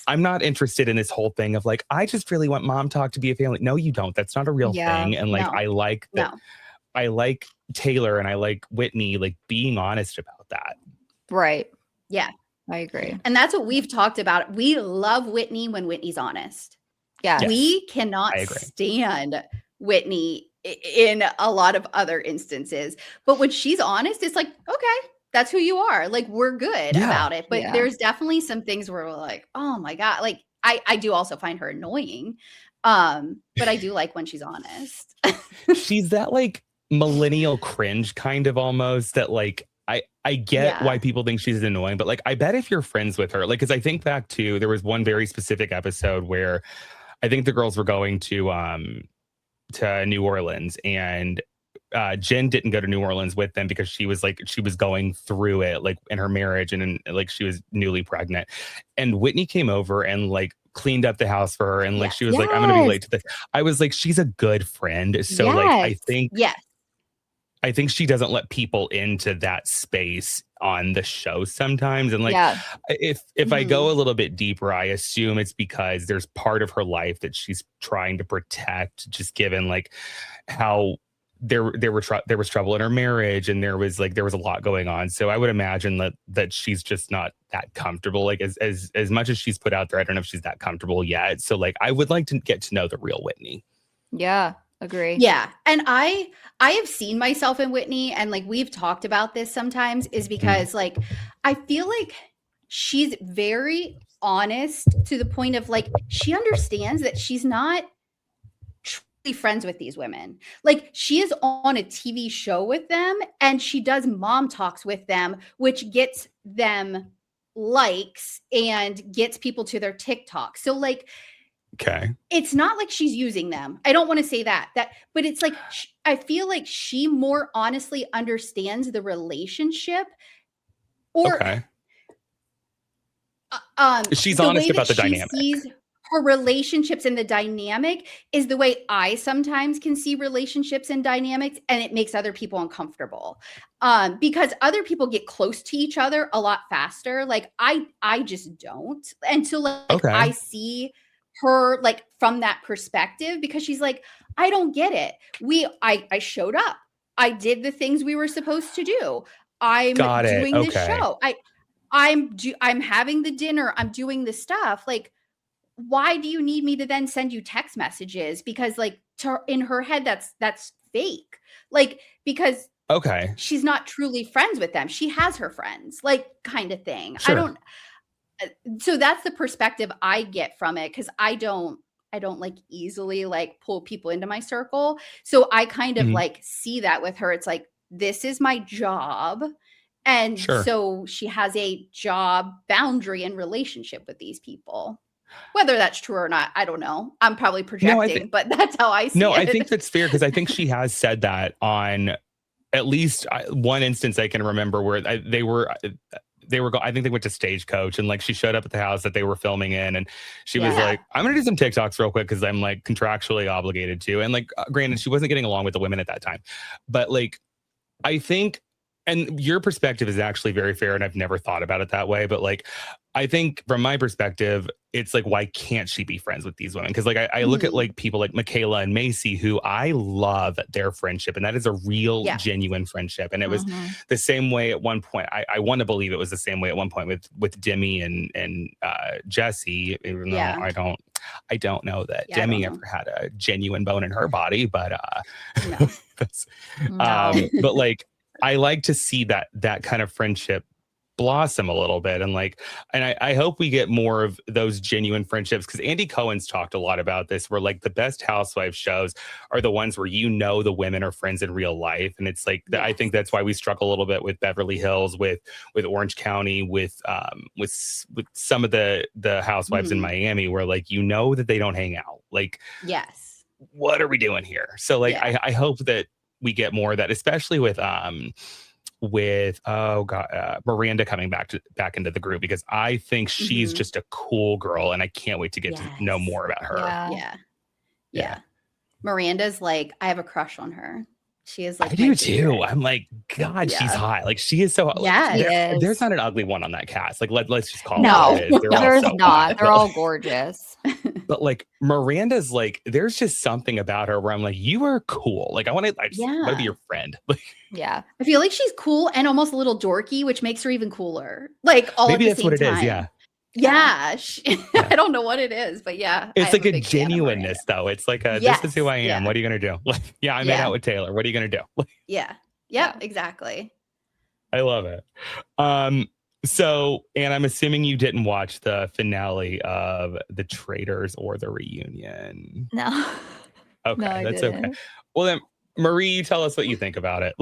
I'm not interested in this whole thing of like, I just really want Mom Talk to be a family. No, you don't. That's not a real thing. And like, I like that. I like Taylor and I like Whitney like being honest about that. Right. Yeah, I agree. And that's what we've talked about. We love Whitney when Whitney's honest. Yeah, we cannot stand Whitney in a lot of other instances, but when she's honest, it's like, okay, that's who you are. Like, we're good about it. But there's definitely some things where we're like, oh my God. Like I do also find her annoying. But I do like when she's honest. She's that like millennial cringe kind of almost that like, I get why people think she's annoying, but like, I bet if you're friends with her, like, cause I think back to, there was one very specific episode where I think the girls were going to New Orleans, and Jen didn't go to New Orleans with them because she was going through it like in her marriage, and like she was newly pregnant, and Whitney came over and like cleaned up the house for her, and like she was like, I'm gonna be late to this. I was like, she's a good friend. So like I think she doesn't let people into that space on the show sometimes. And like, if I go a little bit deeper, I assume it's because there's part of her life that she's trying to protect, just given like how there was trouble in her marriage, and there was a lot going on. So I would imagine that she's just not that comfortable. Like as much as she's put out there, I don't know if she's that comfortable yet. So like, I would like to get to know the real Whitney. Yeah. Agree. Yeah. And I have seen myself in Whitney, and like we've talked about this sometimes, is because like I feel like she's very honest to the point of like she understands that she's not truly friends with these women. Like she is on a TV show with them, and she does mom talks with them, which gets them likes and gets people to their TikTok. So like, it's not like she's using them. I don't want to say that, but it's like, I feel like she more honestly understands the relationship, or she's honest about the dynamic. Sees her relationships and the dynamic is the way I sometimes can see relationships and dynamics, and it makes other people uncomfortable because other people get close to each other a lot faster. Like I just don't. And so like I see her like from that perspective, because she's like, I don't get it. I showed up. I did the things we were supposed to do. I'm doing this show. I'm having the dinner. I'm doing the stuff. Like, why do you need me to then send you text messages? Because like in her head, that's fake. Like, because she's not truly friends with them. She has her friends, like kind of thing. So that's the perspective I get from it, because I don't like easily like pull people into my circle. So I kind of like see that with her. It's like, this is my job. And so she has a job boundary and relationship with these people. Whether that's true or not, I don't know. I'm probably projecting, but that's how I see it. No, I think that's fair, because I think she has said that on at least one instance I can remember where they were I think they went to Stagecoach, and like she showed up at the house that they were filming in, and she was like, I'm gonna do some TikToks real quick because I'm like contractually obligated to. And like granted, she wasn't getting along with the women at that time, but like I think And your perspective is actually very fair, and I've never thought about it that way. But like, I think from my perspective, it's like, why can't she be friends with these women? Because like, I look at like people like Michaela and Macy, who I love their friendship, and that is a real, genuine friendship. And it was the same way at one point. I want to believe it was the same way at one point with Demi and Jesse, even though I don't know that Demi ever had a genuine bone in her body, but but like, I like to see that kind of friendship blossom a little bit. And like, and I hope we get more of those genuine friendships, because Andy Cohen's talked a lot about this, where like the best Housewives shows are the ones where the women are friends in real life. And it's like, I think that's why we struggle a little bit with Beverly Hills, with Orange County, with some of the Housewives in Miami, where like, that they don't hang out. Like, what are we doing here? So like, I hope that we get more of that, especially with Miranda coming back into the group, because I think she's just a cool girl, and I can't wait to get to know more about her. Yeah. Miranda's like, I have a crush on her. She is like, I do too. I'm like, God, she's hot. Like, she is so hot. Yeah, there's not an ugly one on that cast. Like, let's just call it. No, there's not. They're all gorgeous. But like, Miranda's like, there's just something about her where I'm like, you are cool. Like, I want to be your friend. Yeah. I feel like she's cool and almost a little dorky, which makes her even cooler. Like, all maybe at the that's what it same is. time. Yeah. I don't know what it is, but it's like a genuineness, though. It's like this is who I am. What are you gonna do? Like, I made out with Taylor. What are you gonna do? Exactly. I love it. So, and I'm assuming you didn't watch the finale of the Traitors or the reunion. No. Okay, no, that's okay. Well then, Marie, tell us what you think about it.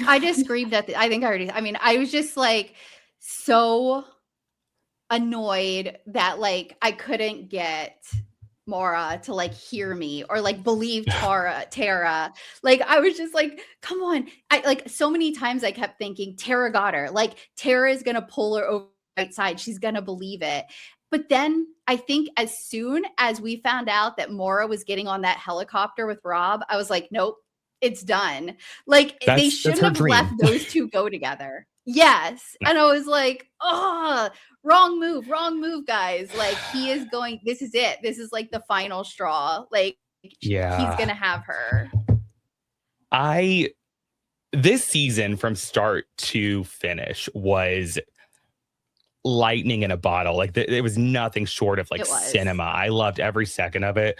I just screamed at I was just like so annoyed that like I couldn't get Maura to like hear me or like believe Tara. Like, I was just like, come on. I like, so many times I kept thinking Tara got her. Like, Tara is gonna pull her over the right side. She's gonna believe it. But then I think as soon as we found out that Maura was getting on that helicopter with Rob, I was like, nope, it's done. Like, they shouldn't have left those two go together. Yes. And I was like, oh, wrong move, guys. Like, this is it. This is like the final straw. Like, he's going to have her. This season from start to finish was lightning in a bottle. Like, it was nothing short of like cinema. I loved every second of it.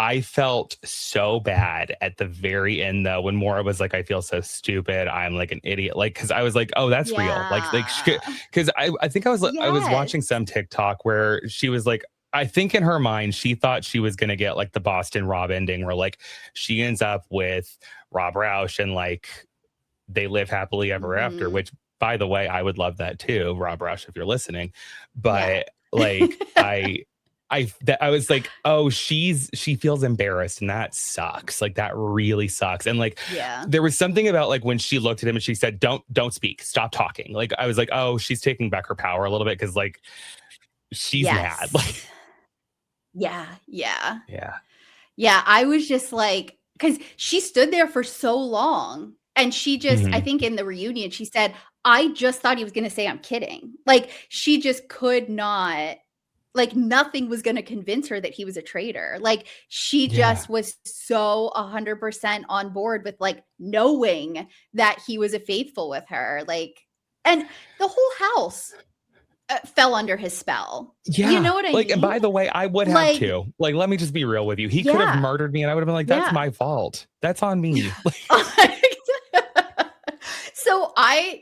I felt so bad at the very end, though, when Maura was like, I feel so stupid. I'm like an idiot. Like, because I was like, oh, that's real. Like, because I think I was watching some TikTok where she was like, I think in her mind, she thought she was going to get like the Boston Rob ending where like she ends up with Rob Roush and like they live happily ever after, which, by the way, I would love that too, Rob Roush, if you're listening. But like, I was like, oh, she feels embarrassed, and that sucks. Like, that really sucks. And like, there was something about like when she looked at him and she said, don't speak, stop talking. Like, I was like, oh, she's taking back her power a little bit, because like she's mad. Like, yeah. I was just like, because she stood there for so long, and she just, I think in the reunion, she said, I just thought he was going to say I'm kidding. Like, she just could not. Like, nothing was going to convince her that he was a traitor. Like, she just was so 100% on board with like knowing that he was a faithful with her. Like, and the whole house fell under his spell. Yeah. You know what I mean? And by the way, I would have too. Like, let me just be real with you. He could have murdered me and I would have been like, that's my fault. That's on me. So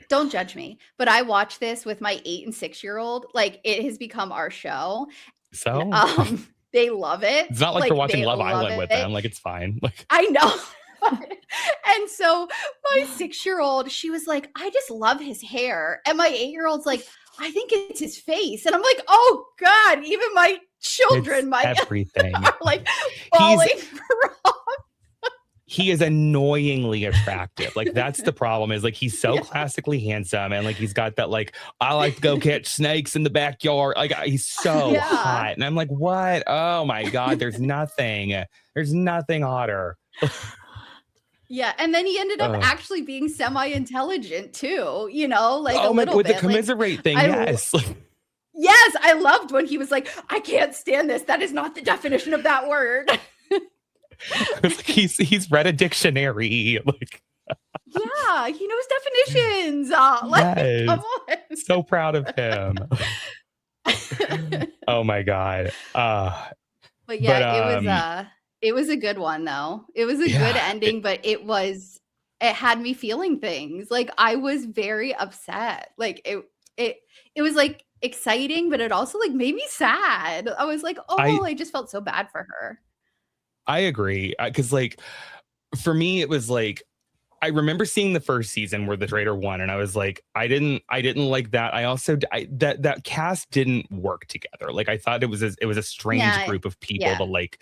don't judge me, but I watch this with my 8 and 6-year-old. Like, it has become our show. So they love it. It's not like they're watching Love Island with them. Like, it's fine. Like, I know. And so my 6-year-old, she was like, I just love his hair. And my 8-year-old's like, I think it's his face. And I'm like, oh God, even my children, everything are like falling for Rob. He is annoyingly attractive. Like, that's the problem, is like, he's so classically handsome, and like, he's got that like, I like to go catch snakes in the backyard. Like, he's so hot. And I'm like, what? Oh my God, there's nothing hotter. Yeah, and then he ended up actually being semi-intelligent too, you know, like a little with bit. the commiserate thing, yes. Yes, I loved when he was like, I can't stand this. That is not the definition of that word. He's read a dictionary. Like, yeah, he knows definitions. Yes. Come on. So proud of him. Oh my God. But yeah, it was a good one though. It was a good ending, but it had me feeling things. Like I was very upset. Like it was like exciting, but it also like made me sad. I was like, I just felt so bad for her. I agree. Cause like for me, it was like, I remember seeing the first season where the traitor won, and I was like, I didn't like that. I also that cast didn't work together. Like I thought it was a strange group of people to like,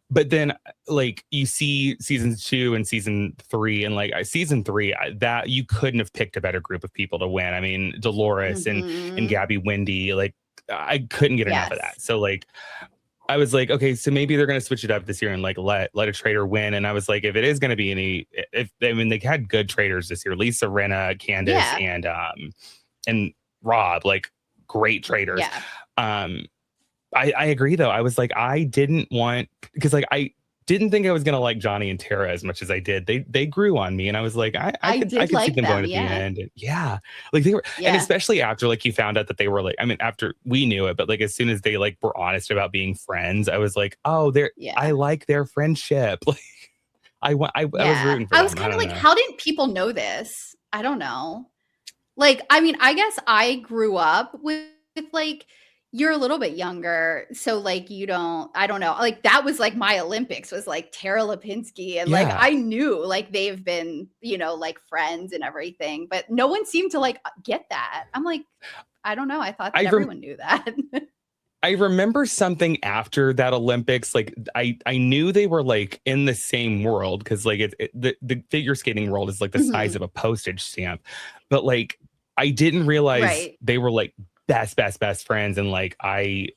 But then like you see season 2 and season 3, and like season 3, that you couldn't have picked a better group of people to win. I mean, Dolores and Gabby Wendy, like I couldn't get enough of that. So like, I was like, okay, so maybe they're going to switch it up this year and like let a traitor win. And I was like, if it is going to be they had good traitors this year, Lisa Rinna, Candace, and Rob, like great traitors. I agree though. I was like, I didn't want, because like I didn't think I was going to like Johnny and Tara as much as I did. They grew on me, and I was like, I could like see them going to the end. And like they were, and especially after like you found out that they were like, I mean, after we knew it, but like as soon as they like were honest about being friends, I was like, oh, I like their friendship. Like I was rooting for them. I was kind of like, how didn't people know this? I don't know. Like, I mean, I guess I grew up with like, you're a little bit younger, so like I don't know, like that was like my Olympics was like Tara Lipinski, and like I knew like they've been, you know, like friends and everything, but no one seemed to like get that. I'm like, I don't know, I thought that everyone knew that. I remember something after that Olympics, like I knew they were like in the same world, because like the figure skating world is like the size of a postage stamp, but like I didn't realize they were like best friends, and like I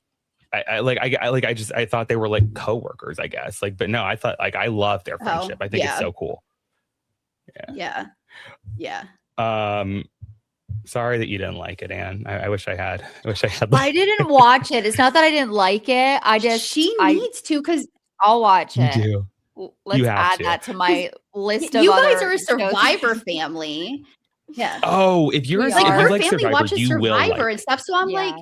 thought they were like coworkers, I guess, like, but no, I thought like I love their friendship. I think it's so cool. Yeah. Sorry that you didn't like it, Anne. I wish I had. I didn't watch it. It's not that I didn't like it. She needs to, because I'll watch it. You do. Let's add that to my list of you guys are a Survivor family. Yeah. Oh, if you're like her like family Survivor, watches Survivor like and stuff. So I'm like,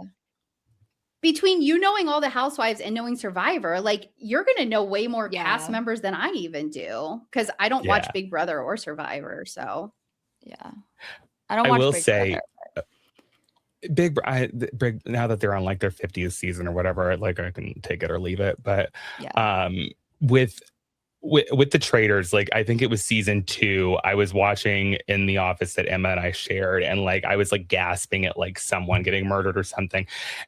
between you knowing all the Housewives and knowing Survivor, like you're gonna know way more cast members than I even do, because I don't watch Big Brother or Survivor. So I don't watch will Big say Brother. Big now that they're on like their 50th season or whatever, like I can take it or leave it. But with the Traitors, like I think it was season 2, I was watching in the office that Emma and I shared, and like I was like gasping at like someone getting murdered or something,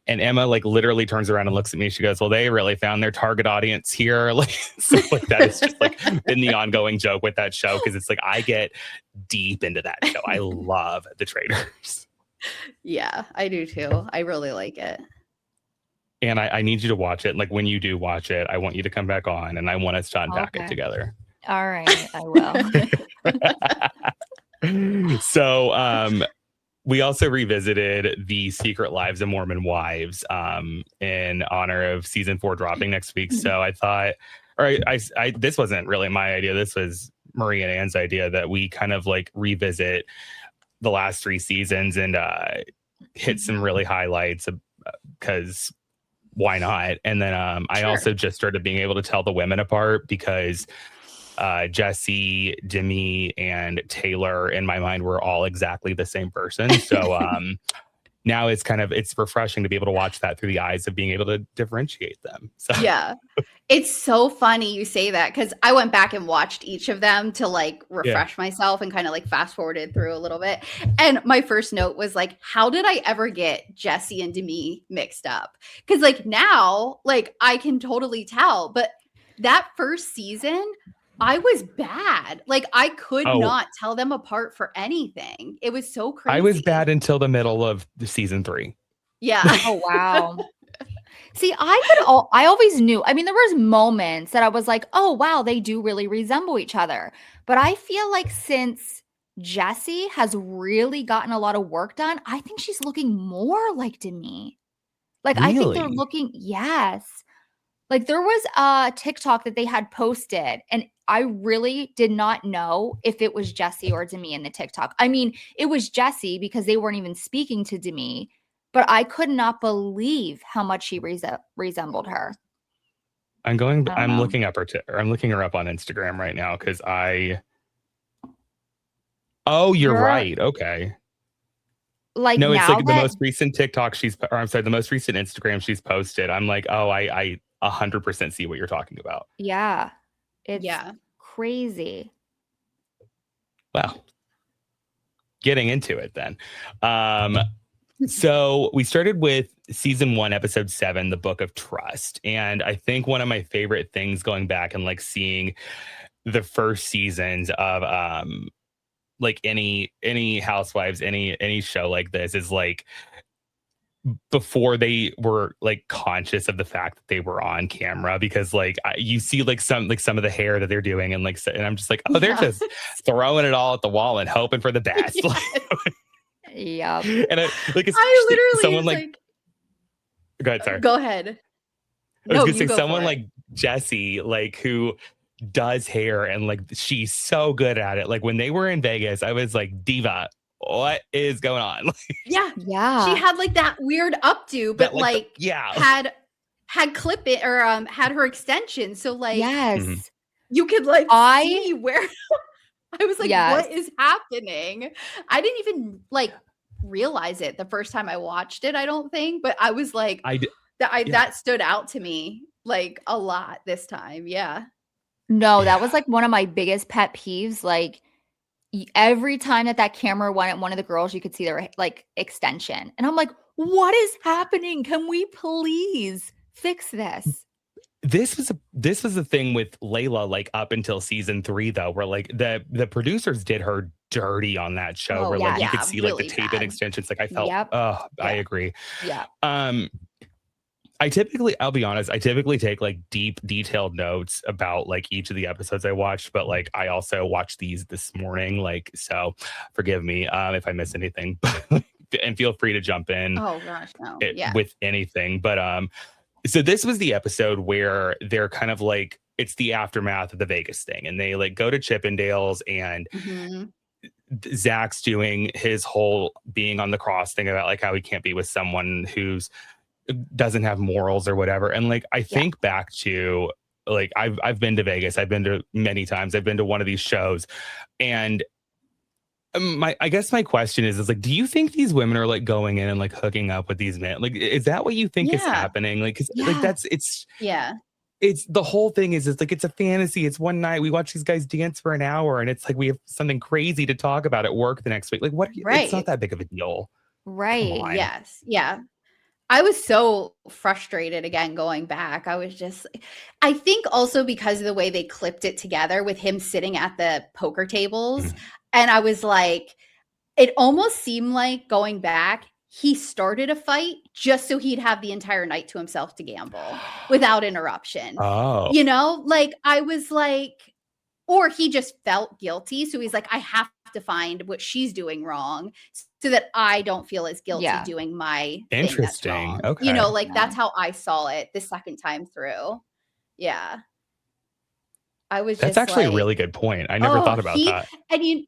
and Emma like literally turns around and looks at me. She goes, well, they really found their target audience here. Like, so like that is just like been the ongoing joke with that show, because it's like I get deep into that show. I love the Traitors. Yeah, I do too. I really like it. And I need you to watch it. Like when you do watch it, I want you to come back on, and I want us to unpack it together. All right, I will. So we also revisited the Secret Lives of Mormon Wives in honor of season 4 dropping next week. So I thought, this wasn't really my idea. This was Marie and Anne's idea, that we kind of like revisit the last 3 seasons and hit some really highlights, because why not? And then I also just started being able to tell the women apart, because Jesse, Demi, and Taylor in my mind were all exactly the same person. So now it's refreshing to be able to watch that through the eyes of being able to differentiate them. So. Yeah. It's so funny you say that, because I went back and watched each of them to like refresh myself and kind of like fast forwarded through a little bit. And my first note was like, how did I ever get Jesse and Demi mixed up? Because like now, like I can totally tell, but that first season, I was bad. Like I could not tell them apart for anything. It was so crazy. I was bad until the middle of the season 3. Yeah. Oh, wow. See, I always knew. I mean, there was moments that I was like, oh, wow, they do really resemble each other. But I feel like since Jessie has really gotten a lot of work done, I think she's looking more like Demi. Like, I think they're Really? looking, yes. Like, there was a TikTok that they had posted, and I really did not know if it was Jessie or Demi in the TikTok. I mean, it was Jessie because they weren't even speaking to Demi, but I could not believe how much she resembled her. I'm know. looking up I'm looking her up on Instagram right now because oh, you're right. Okay. Like, No, it's now like the that most recent TikTok the most recent Instagram she's posted. I'm like, oh, I 100% see what you're talking about. yeah, it's Yeah. crazy. Well, getting into it then. So we started with season 1, episode 7, The Book of Trust. And I think one of my favorite things going back and like seeing the first seasons of like any Housewives, any show like this is like before they were like conscious of the fact that they were on camera, because like you see like some of the hair that they're doing and like, and I'm just like, oh, they're just throwing it all at the wall and hoping for the best. Yes. Yeah. And it's I literally someone like go ahead, sorry. Go ahead. I was gonna say someone like Jessie, like who does hair and like she's so good at it. Like when they were in Vegas, I was like, diva, what is going on? Yeah. Yeah. She had like that weird updo, but had clip it or had her extension. So like yes. you could like see where I was like, what is happening? I didn't even like realize it the first time I watched it, I don't think, but I was like, that stood out to me like a lot this time. Yeah. No, that was like one of my biggest pet peeves. Like every time that camera went at one of the girls, you could see their like extension. And I'm like, what is happening? Can we please fix this? This was the thing with Layla, like up until season 3, though, where like the producers did her dirty on that show, where like you could see really like the tape and extensions. Like I felt, I agree. Yeah. I'll be honest, I typically take like deep, detailed notes about like each of the episodes I watched, but like I also watched these this morning, like, so forgive me if I miss anything, and feel free to jump in. Oh gosh, no. With anything, but so this was the episode where they're kind of like, it's the aftermath of the Vegas thing, and they like go to Chippendales, and Zach's doing his whole being on the cross thing about like how he can't be with someone who's doesn't have morals or whatever. And like I think back to like I've been to Vegas, I've been to many times, I've been to one of these shows, and I guess my question is like, do you think these women are like going in and like hooking up with these men? Like, is that what you think is happening? Like, cause like it's the whole thing is it's like, it's a fantasy. It's one night we watch these guys dance for an hour, and it's like, we have something crazy to talk about at work the next week. Like, what? It's not that big of a deal. Right. Yes. Yeah. I was so frustrated again going back. I was just, I think also because of the way they clipped it together with him sitting at the poker tables. And I was like, it almost seemed like going back, he started a fight just so he'd have the entire night to himself to gamble without interruption. Oh. You know, like I was like, or he just felt guilty. So he's like, I have to find what she's doing wrong so that I don't feel as guilty doing my interesting thing that's wrong. Okay, you know, like that's how I saw it the second time through. Yeah, I was that's just actually like, a really good point. I never thought about that. And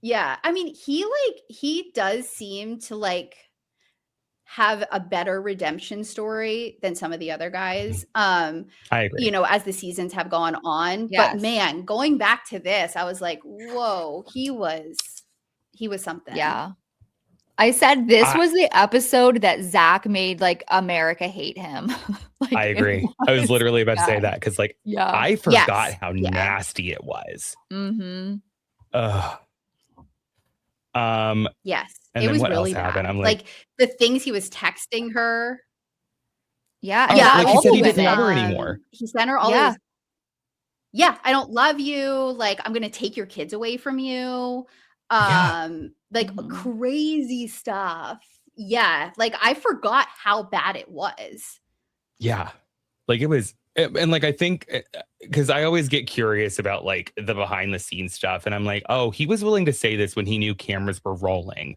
I mean he does seem to like have a better redemption story than some of the other guys. I agree. You know, as the seasons have gone on. But man, going back to this, I was like, whoa, he was something. Yeah. I said this was the episode that Zach made like America hate him. Like, I agree. I was literally about to say that because like I forgot how nasty it was. Yes. And it was what really else bad. happened? I'm like the things he was texting her. Yeah. Like he said he didn't love her anymore. He sent her all his, I don't love you. Like, I'm gonna take your kids away from you. Like crazy stuff. yeah, like I forgot how bad it was. Yeah. Like it was, and like I think because I always get curious about like the behind the scenes stuff, and I'm like, oh, he was willing to say this when he knew cameras were rolling.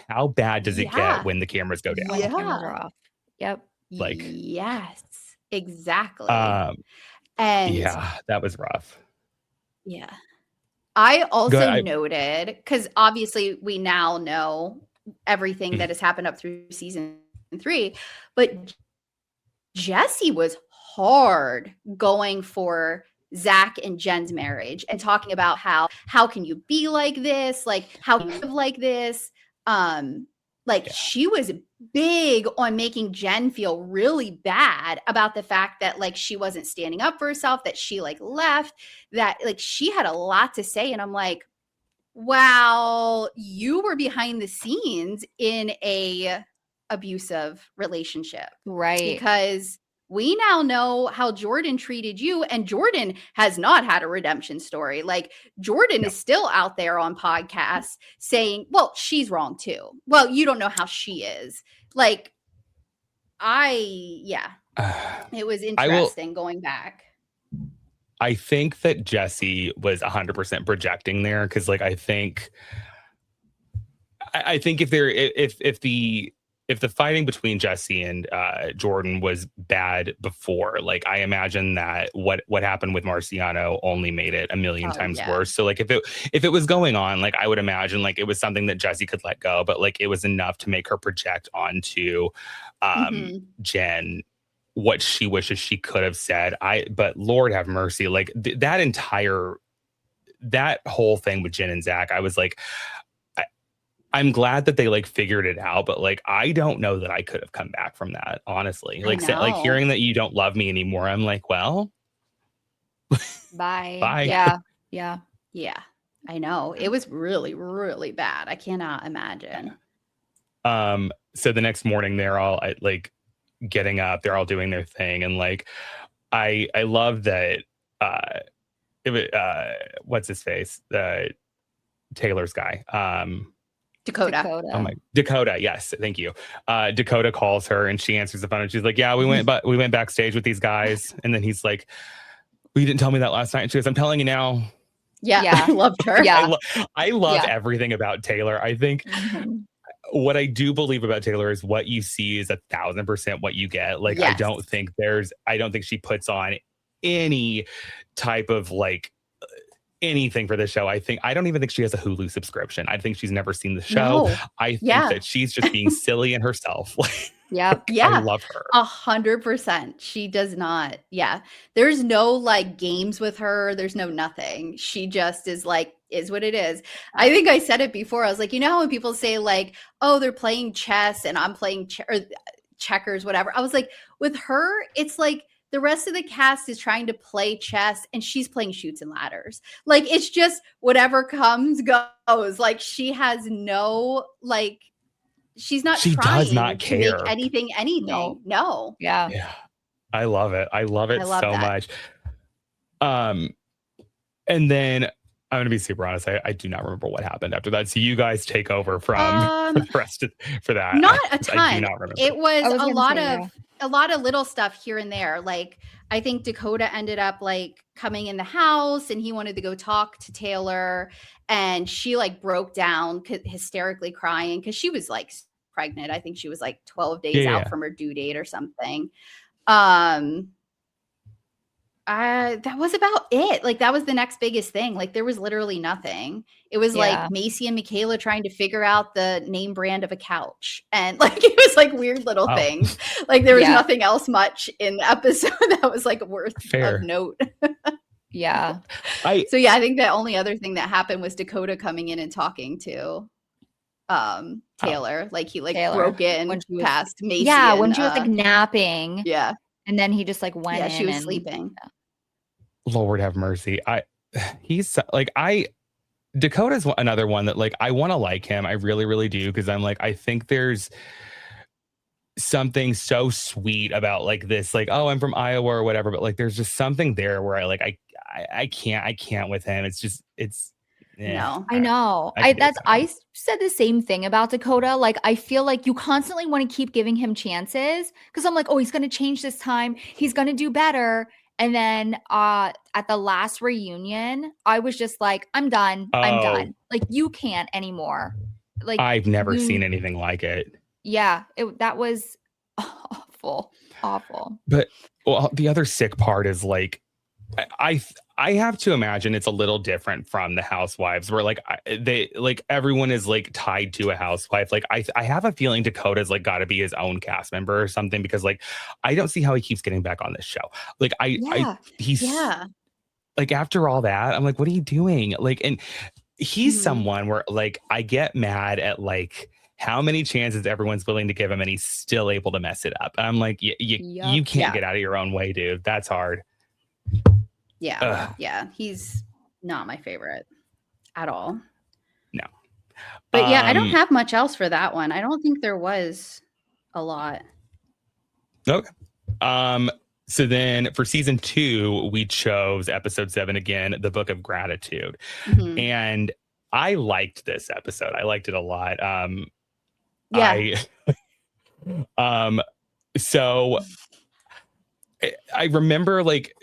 How bad does it get when the cameras go down? When the cameras are off. Yep. Like, yes, exactly. And yeah, that was rough. Yeah. I also noted, because obviously we now know everything that has happened up through season 3, but Jesse was hard going for Zach and Jen's marriage and talking about how can you be like this? Like, how can you live like this? She was big on making Jen feel really bad about the fact that like she wasn't standing up for herself, that she like left, that like she had a lot to say. And I'm like, wow, you were behind the scenes in a abusive relationship. Right. Because we now know how Jordan treated you, and Jordan has not had a redemption story. Like Jordan is still out there on podcasts saying, well, she's wrong too. Well, you don't know how she is. Like it was interesting going back. I think that Jesse was 100% projecting there. Cause like, I think if the fighting between Jesse and Jordan was bad before, like I imagine that what happened with Marciano only made it a million times worse. So like if it was going on, like I would imagine like it was something that Jesse could let go, but like it was enough to make her project onto Jen what she wishes she could have said. But Lord have mercy, like that whole thing with Jen and Zach, I was like, I'm glad that they like figured it out, but like I don't know that I could have come back from that, honestly. Like hearing that you don't love me anymore, I'm like, well, bye. Yeah. I know. It was really, really bad. I cannot imagine. So the next morning they're all like getting up, they're all doing their thing, and like I love that what's his face? Taylor's guy. Dakota. Oh my, Dakota. Yes, thank you. Dakota calls her and she answers the phone and she's like, "Yeah, we went backstage with these guys." And then he's like, "Well, you didn't tell me that last night." And she goes, "I'm telling you now." Yeah. I loved her. Yeah. I love everything about Taylor. I think what I do believe about Taylor is what you see is 1,000% what you get. Like, I don't think she puts on any type of like anything for this show. I don't even think she has a Hulu subscription. I think she's never seen the show. No. I think that she's just being silly in herself. Yep. Yeah. I love her. 100%. She does not. Yeah. There's no like games with her. There's no nothing. She just is like, is what it is. I think I said it before. I was like, you know, when people say like, oh, they're playing chess and I'm playing checkers, whatever. I was like, with her, it's like the rest of the cast is trying to play chess and she's playing Chutes and Ladders. Like, it's just whatever comes goes. Like, she has no, like, she does not care to make anything. No. Yeah. I love it. I love it so much. And then I'm going to be super honest. I do not remember what happened after that. So you guys take over from the rest for that. Not a ton. I do not remember. It was a lot of little stuff here and there. Like, I think Dakota ended up like coming in the house and he wanted to go talk to Taylor, and she like broke down hysterically crying because she was like pregnant. I think she was like 12 days out from her due date or something. That was about it. Like, that was the next biggest thing. Like, there was literally nothing. It was like Macy and Michaela trying to figure out the name brand of a couch. And like, it was like weird little things. Like, there was nothing else much in the episode that was like worth of note. Yeah. I think the only other thing that happened was Dakota coming in and talking to Taylor. Like, he like broke in when she was past Macy. Yeah, when she was like napping. Yeah. And then he just like went in. She was sleeping. Lord have mercy. Dakota's another one that like, I want to like him. I really, really do. Cause I'm like, I think there's something so sweet about like this, like, oh, I'm from Iowa or whatever. But like, there's just something there where I can't with him. It's No. I know. I said the same thing about Dakota. Like, I feel like you constantly want to keep giving him chances because I'm like, oh, he's going to change this time. He's going to do better. And then at the last reunion, I was just like, I'm done. I'm done. Like, you can't anymore. Like, I've never seen anything like it. Yeah, that was awful. But the other sick part is like, I have to imagine it's a little different from the Housewives where like they like everyone is like tied to a housewife. Like I have a feeling Dakota's like got to be his own cast member or something because like I don't see how he keeps getting back on this show. Like he's like after all that I'm like, what are you doing? Like, and he's someone where like I get mad at like how many chances everyone's willing to give him and he's still able to mess it up. And I'm like, you can't get out of your own way, dude. That's hard. Yeah, he's not my favorite at all. No. But yeah, I don't have much else for that one. I don't think there was a lot. Okay. So then for season 2, we chose episode 7 again, The Book of Gratitude. And I liked this episode. I liked it a lot. So I remember like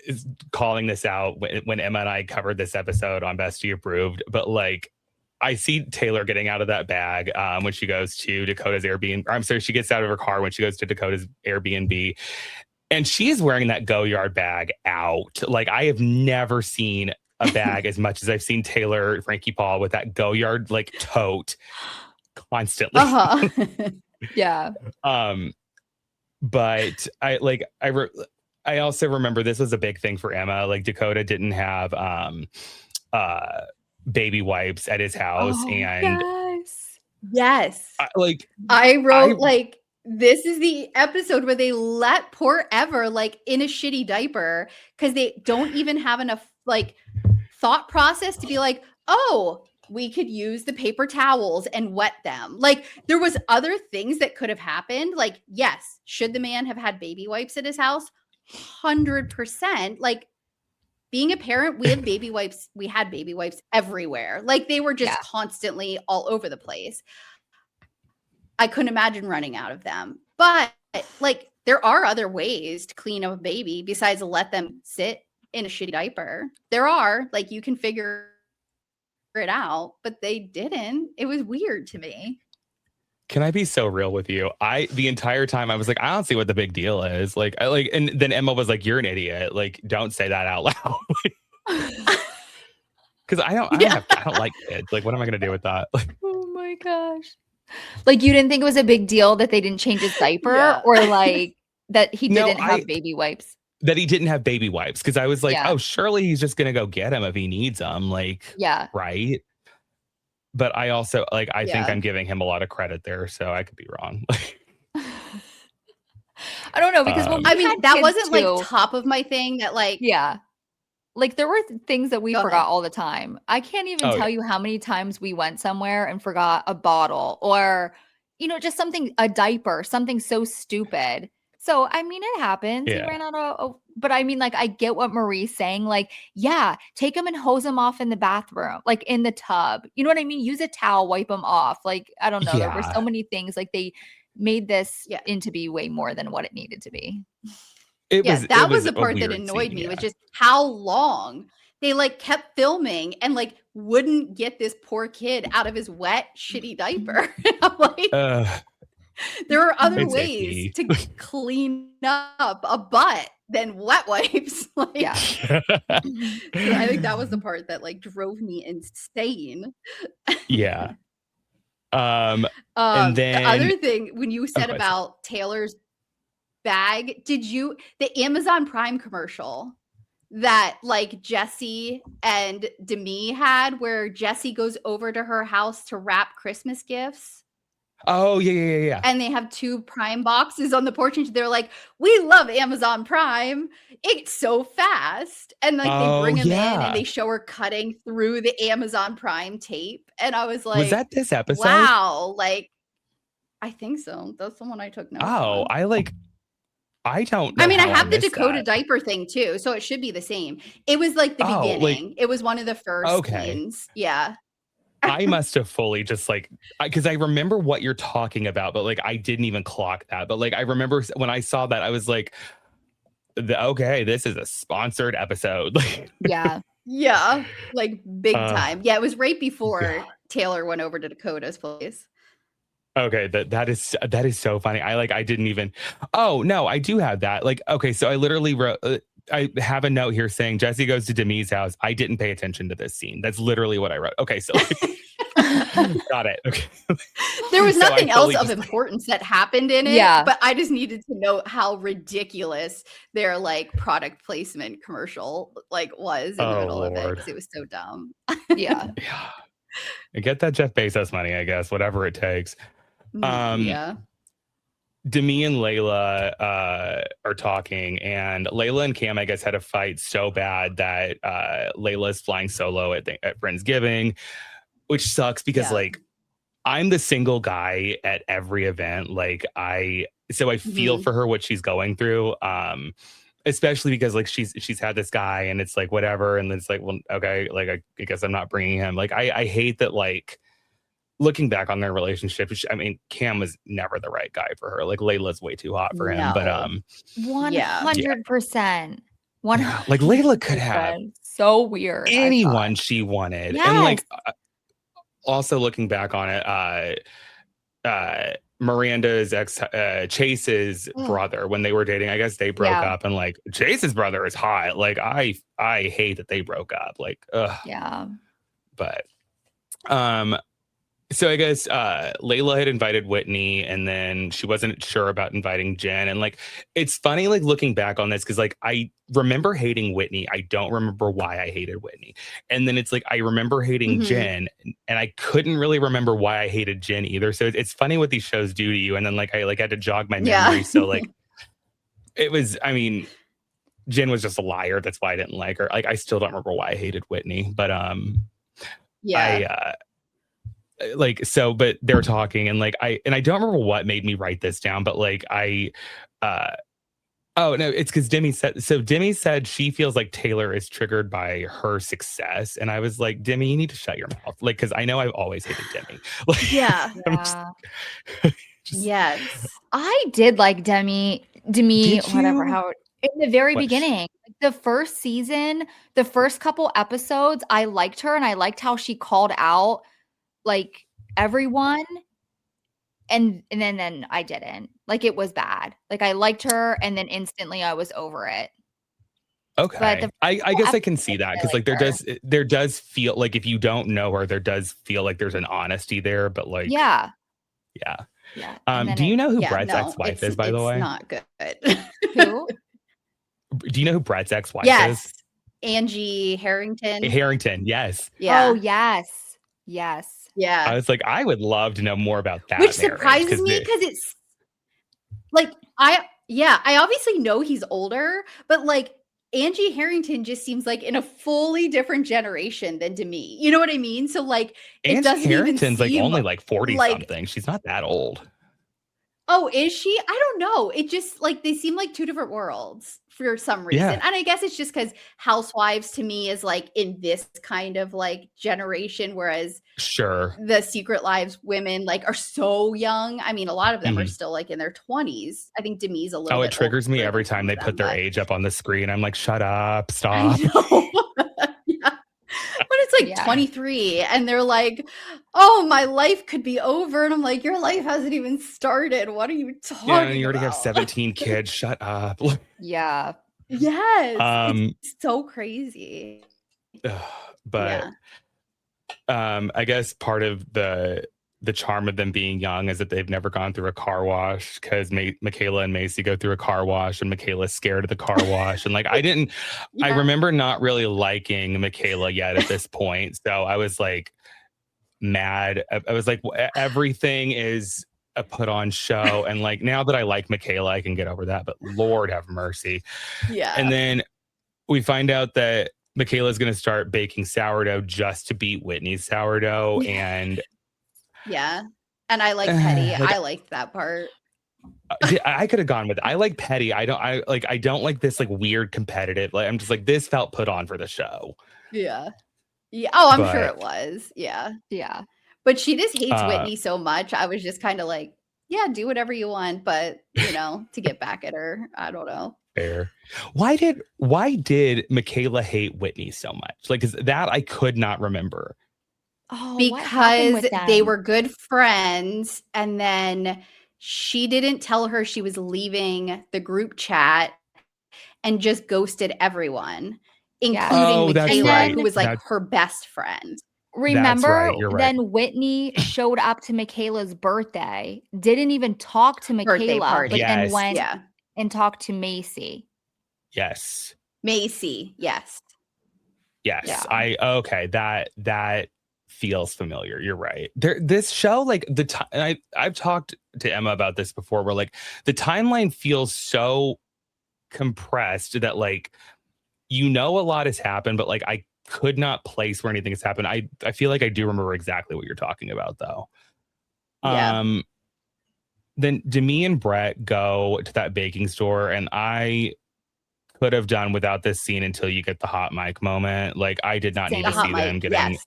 calling this out when Emma and I covered this episode on Bestie Approved, but like I see Taylor getting out of that bag when she goes to Dakota's Airbnb. I'm sorry, she gets out of her car when she goes to Dakota's Airbnb, and she is wearing that Go Yard bag out. Like I have never seen a bag as much as I've seen Taylor Frankie Paul with that Go Yard like tote constantly. Yeah. But I also remember this was a big thing for Emma. Like Dakota didn't have baby wipes at his house. Yes. I wrote like, this is the episode where they let poor Ever like in a shitty diaper because they don't even have enough like thought process to be like, oh, we could use the paper towels and wet them. Like there was other things that could have happened. Like, yes, should the man have had baby wipes at his house? 100%. Like being a parent, we have baby wipes. We had baby wipes everywhere. Like they were just constantly all over the place. I couldn't imagine running out of them. But like there are other ways to clean up a baby besides let them sit in a shitty diaper. There are, like you can figure it out, but they didn't. It was weird to me. Can I be so real with you? The entire time I was like, I don't see what the big deal is. Like, and then Emma was like, "You're an idiot. Like, don't say that out loud." Because I don't like kids. Like, what am I gonna do with that? Like, oh my gosh! Like, you didn't think it was a big deal that they didn't change his diaper, or like that he didn't have baby wipes. That he didn't have baby wipes, because I was like, oh, surely he's just gonna go get him if he needs them. Like, right. But I also like I think I'm giving him a lot of credit there, so I could be wrong. I don't know, because when I mean that wasn't like top of my thing. That like like there were things that we forgot all the time. I can't even tell you how many times we went somewhere and forgot a bottle, or just something, a diaper, something so stupid. So, I mean, it happens. He ran out of, but I mean, like, I get what Marie's saying. Like, take him and hose him off in the bathroom, like in the tub. You know what I mean? Use a towel, wipe him off. Like, I don't know. There were so many things. Like, they made this into be way more than what it needed to be. That was the part that annoyed me, was just how long they like kept filming and like wouldn't get this poor kid out of his wet, shitty diaper. I'm like, there are other ways to clean up a butt than wet wipes. Like, I think that was the part that like drove me insane. And then the other thing, when you said about Taylor's bag, the Amazon Prime commercial that like Jesse and Demi had, where Jesse goes over to her house to wrap Christmas gifts? Oh, yeah. And they have 2 Prime boxes on the porch, and they're like, we love Amazon Prime. It's so fast. And like they bring him in and they show her cutting through the Amazon Prime tape. And I was like, was that this episode? Wow. Like, I think so. That's the one I took notes on. I don't know. I mean, I have the Dakota diaper thing too, so it should be the same. It was like the beginning. It was one of the first scenes. Yeah. I must have fully just like, because I remember what you're talking about, but like I didn't even clock that. But like I remember when I saw that, I was like, okay, this is a sponsored episode. Yeah. Yeah, like big time. Yeah, it was right before Taylor went over to Dakota's place. Okay, that is so funny. I didn't even. Oh no, I do have that. Like, okay, so I literally wrote. I have a note here saying Jesse goes to Demi's house. I didn't pay attention to this scene. That's literally what I wrote. Okay, so got it. Okay. There was nothing else of importance that happened in it, but I just needed to note how ridiculous their like product placement commercial like was in the middle of it because it was so dumb. Yeah. And get that Jeff Bezos money, I guess, whatever it takes. Yeah. Demi and Layla are talking, and Layla and Cam, I guess, had a fight so bad that Layla is flying solo at Friendsgiving, which sucks because like I'm the single guy at every event. Like I feel for her what she's going through. Especially because like she's had this guy and it's like whatever, and it's like, well, okay, like I guess I'm not bringing him. Like I hate that. Like looking back on their relationship, I mean, Cam was never the right guy for her. Like Layla's way too hot for him. But 100%. Like Layla could have so weird anyone she wanted. And like also looking back on it, Miranda's ex Chase's brother, when they were dating, I guess they broke up, and like Chase's brother is hot. Like I hate that they broke up. Like but so I guess Layla had invited Whitney, and then she wasn't sure about inviting Jen. And like, it's funny, like looking back on this, because like I remember hating Whitney. I don't remember why I hated Whitney. And then it's like I remember hating Jen, and I couldn't really remember why I hated Jen either. So it's funny what these shows do to you. And then like I like had to jog my memory. So like it was, I mean, Jen was just a liar. That's why I didn't like her. Like I still don't remember why I hated Whitney, but like so, but they're talking, and like I don't remember what made me write this down, but like oh no, it's because Demi said she feels like Taylor is triggered by her success, and I was like, Demi, you need to shut your mouth, like because I know I've always hated Demi. Like, yes, I did like Demi, whatever. How in the very beginning, the first season, the first couple episodes, I liked her, and I liked how she called out like everyone, and then I didn't. Like it was bad. Like I liked her, and then instantly I was over it. Okay, but I guess I can see that, because like there does feel like, if you don't know her, there does feel like there's an honesty there, but like yeah. Do you know who Brett's ex-wife is, by the way? Not good. Who? Do you know who Brett's ex-wife is? Angie Harrington. Yes. Yeah. Oh yes. Yeah. I was like, I would love to know more about that. Which surprises me, because it's like I obviously know he's older, but like Angie Harrington just seems like in a fully different generation than Demi. You know what I mean? So like it doesn't Harrington's even seem like only like 40 something. She's not that old. Oh, is she? I don't know. It just like they seem like two different worlds for some reason. And I guess it's just because Housewives to me is like in this kind of like generation, whereas the Secret Lives women like are so young. I mean, a lot of them are still like in their 20s. I think Demi's a little bit. It triggers me every time they put their age up on the screen. I'm like, shut up, stop. I know. But it's like 23, and they're like, oh, my life could be over. And I'm like, your life hasn't even started. What are you talking about? And you already have 17 kids. Shut up. Yeah. Yes. It's so crazy. But I guess part of the charm of them being young is that they've never gone through a car wash, because Michaela and Macy go through a car wash, and Michaela's scared of the car wash. And like, I remember not really liking Michaela yet at this point. So I was like mad. I was like, everything is a put on show. And like, now that I like Michaela, I can get over that, but Lord have mercy. Yeah. And then we find out that Michaela's going to start baking sourdough just to beat Whitney's sourdough. And and I like Petty. I liked that part. I could have gone with it. I like Petty. I don't like this like weird competitive. Like I'm just like, this felt put on for the show. Yeah. Yeah. Oh, I'm sure But it was. Yeah. Yeah. But she just hates Whitney so much. I was just kind of like, yeah, do whatever you want, but to get back at her, I don't know. fair. Why did Michaela hate Whitney so much? Like, is that I could not remember. Oh, what happened Because with them? they were good friends, and then she didn't tell her she was leaving the group chat and just ghosted everyone, including Michaela, who was like her best friend. Remember, right, you're right. Then Whitney showed up to Michaela's birthday, didn't even talk to Michaela, but then went and talked to Macy. Yes. Macy, yes. Yes. Yeah. Okay. That feels familiar. You're right. This show, like I've talked to Emma about this before, where like the timeline feels so compressed that like a lot has happened, but like I could not place where anything has happened. I feel like I do remember exactly what you're talking about though. Yeah. Then Demi and Brett go to that baking store, and I could have done without this scene until you get the hot mic moment. Like I did not need to see them getting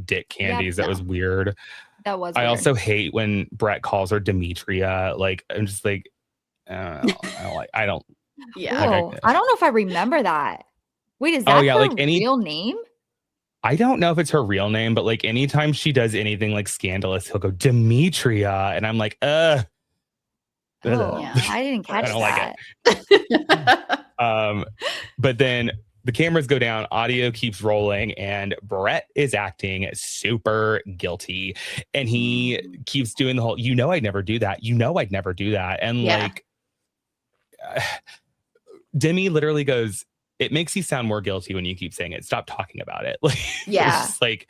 dick candies. That was weird. That was I also hate when Brett calls her Demetria. Like I'm just like, I don't. Yeah. I don't know if I remember that. Wait, is that her real name? I don't know if it's her real name, but like anytime she does anything like scandalous, he'll go Demetria, and I'm like, I didn't catch I don't that. Like it. But then the cameras go down, audio keeps rolling, and Brett is acting super guilty, and he keeps doing the whole, I'd never do that. I'd never do that. And like, Demi literally goes, it makes you sound more guilty when you keep saying it. Stop talking about it. Like,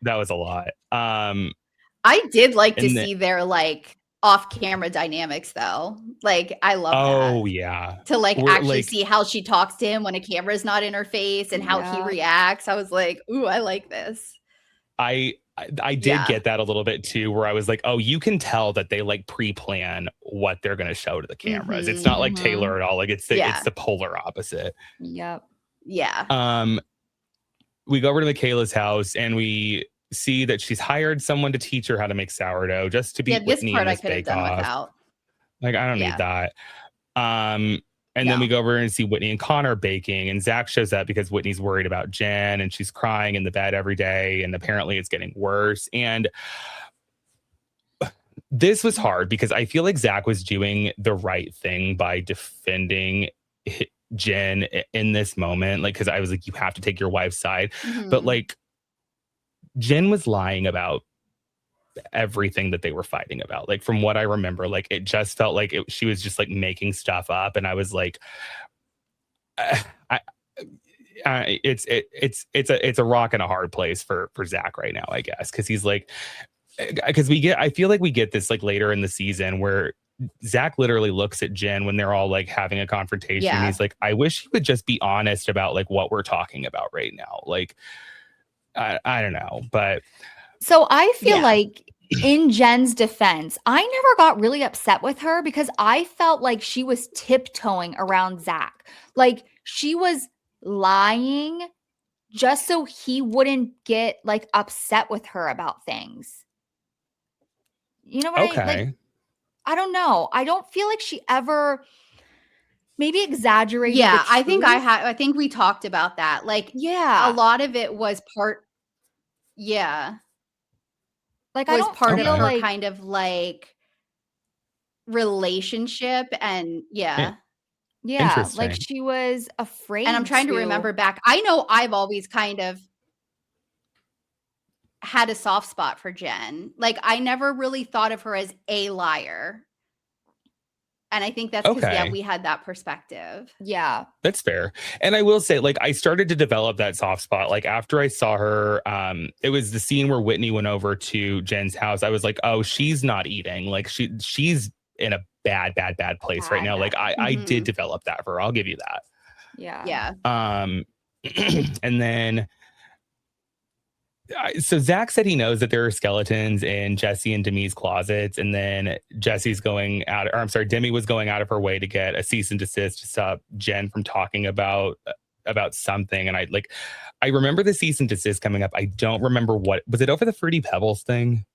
that was a lot. I did like to see their like off-camera dynamics though. Like I love that. Oh yeah. To like actually see how she talks to him when a camera's not in her face and how he reacts. I was like, ooh, I like this. I did get that a little bit too, where I was like, oh, you can tell that they like pre-plan what they're going to show to the cameras. It's not like Taylor at all. Like it's the polar opposite. Yep. Yeah. We go over to Michaela's house and we see that she's hired someone to teach her how to make sourdough just to beat Whitney in this bake-off. Like I don't need that. And then we go over and see Whitney and Connor baking, and Zach shows up because Whitney's worried about Jen, and she's crying in the bed every day, and apparently it's getting worse. And this was hard because I feel like Zach was doing the right thing by defending Jen in this moment. Like, because I was like, you have to take your wife's side. But like, Jen was lying about everything that they were fighting about. Like from what I remember, like it just felt like she was just like making stuff up, and I was like, it's a rock and a hard place for Zach right now, I guess, because he's like, because I feel like we get this like later in the season where Zach literally looks at Jen when they're all like having a confrontation. And he's like, I wish he would just be honest about like what we're talking about right now. Like, I don't know, but. So I feel like in Jen's defense, I never got really upset with her because I felt like she was tiptoeing around Zach. Like she was lying just so he wouldn't get like upset with her about things. You know what I don't know. I don't feel like she ever maybe exaggerated. Yeah, I think we talked about that. Like, a lot of it was part. Yeah. Like I don't part of her like, kind of like relationship and like she was afraid. And I'm trying to remember back. I know I've always kind of had a soft spot for Jen. Like I never really thought of her as a liar. And I think that's because, we had that perspective. Yeah. That's fair. And I will say, like, I started to develop that soft spot. Like, after I saw her, it was the scene where Whitney went over to Jen's house. I was like, oh, she's not eating. Like, she's in a bad place right now. Like, I did develop that for her. I'll give you that. Yeah. Yeah. And then... So Zach said he knows that there are skeletons in Jesse and Demi's closets, and then Demi was going out of her way to get a cease and desist to stop Jen from talking about about something, and I remember the cease and desist coming up. I don't remember what was it over the Fruity Pebbles thing.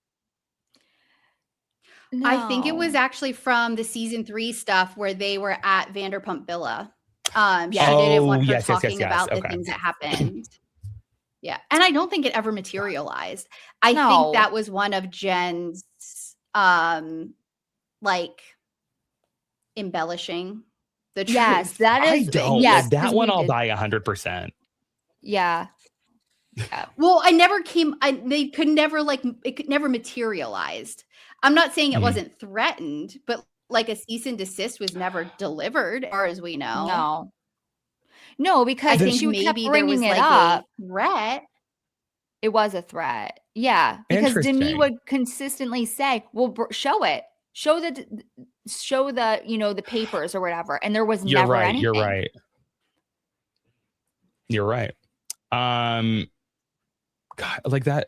No. I think it was actually from the season 3 stuff where they were at Vanderpump Villa. She didn't want her talking about the things that happened. Yeah. And I don't think it ever materialized. I think that was one of Jen's like embellishing the truth. Yes, that is. I don't. Yes, that one I'll buy 100%. Yeah. Well, they could never it could never materialized. I'm not saying it wasn't threatened, but like a cease and desist was never delivered, as far as we know. No, because I think she kept maybe bringing there was it like up. a threat. It was a threat. Yeah, because Demi would consistently say, "Well, show it. Show the the papers or whatever." And there was never anything. You're right. God, like that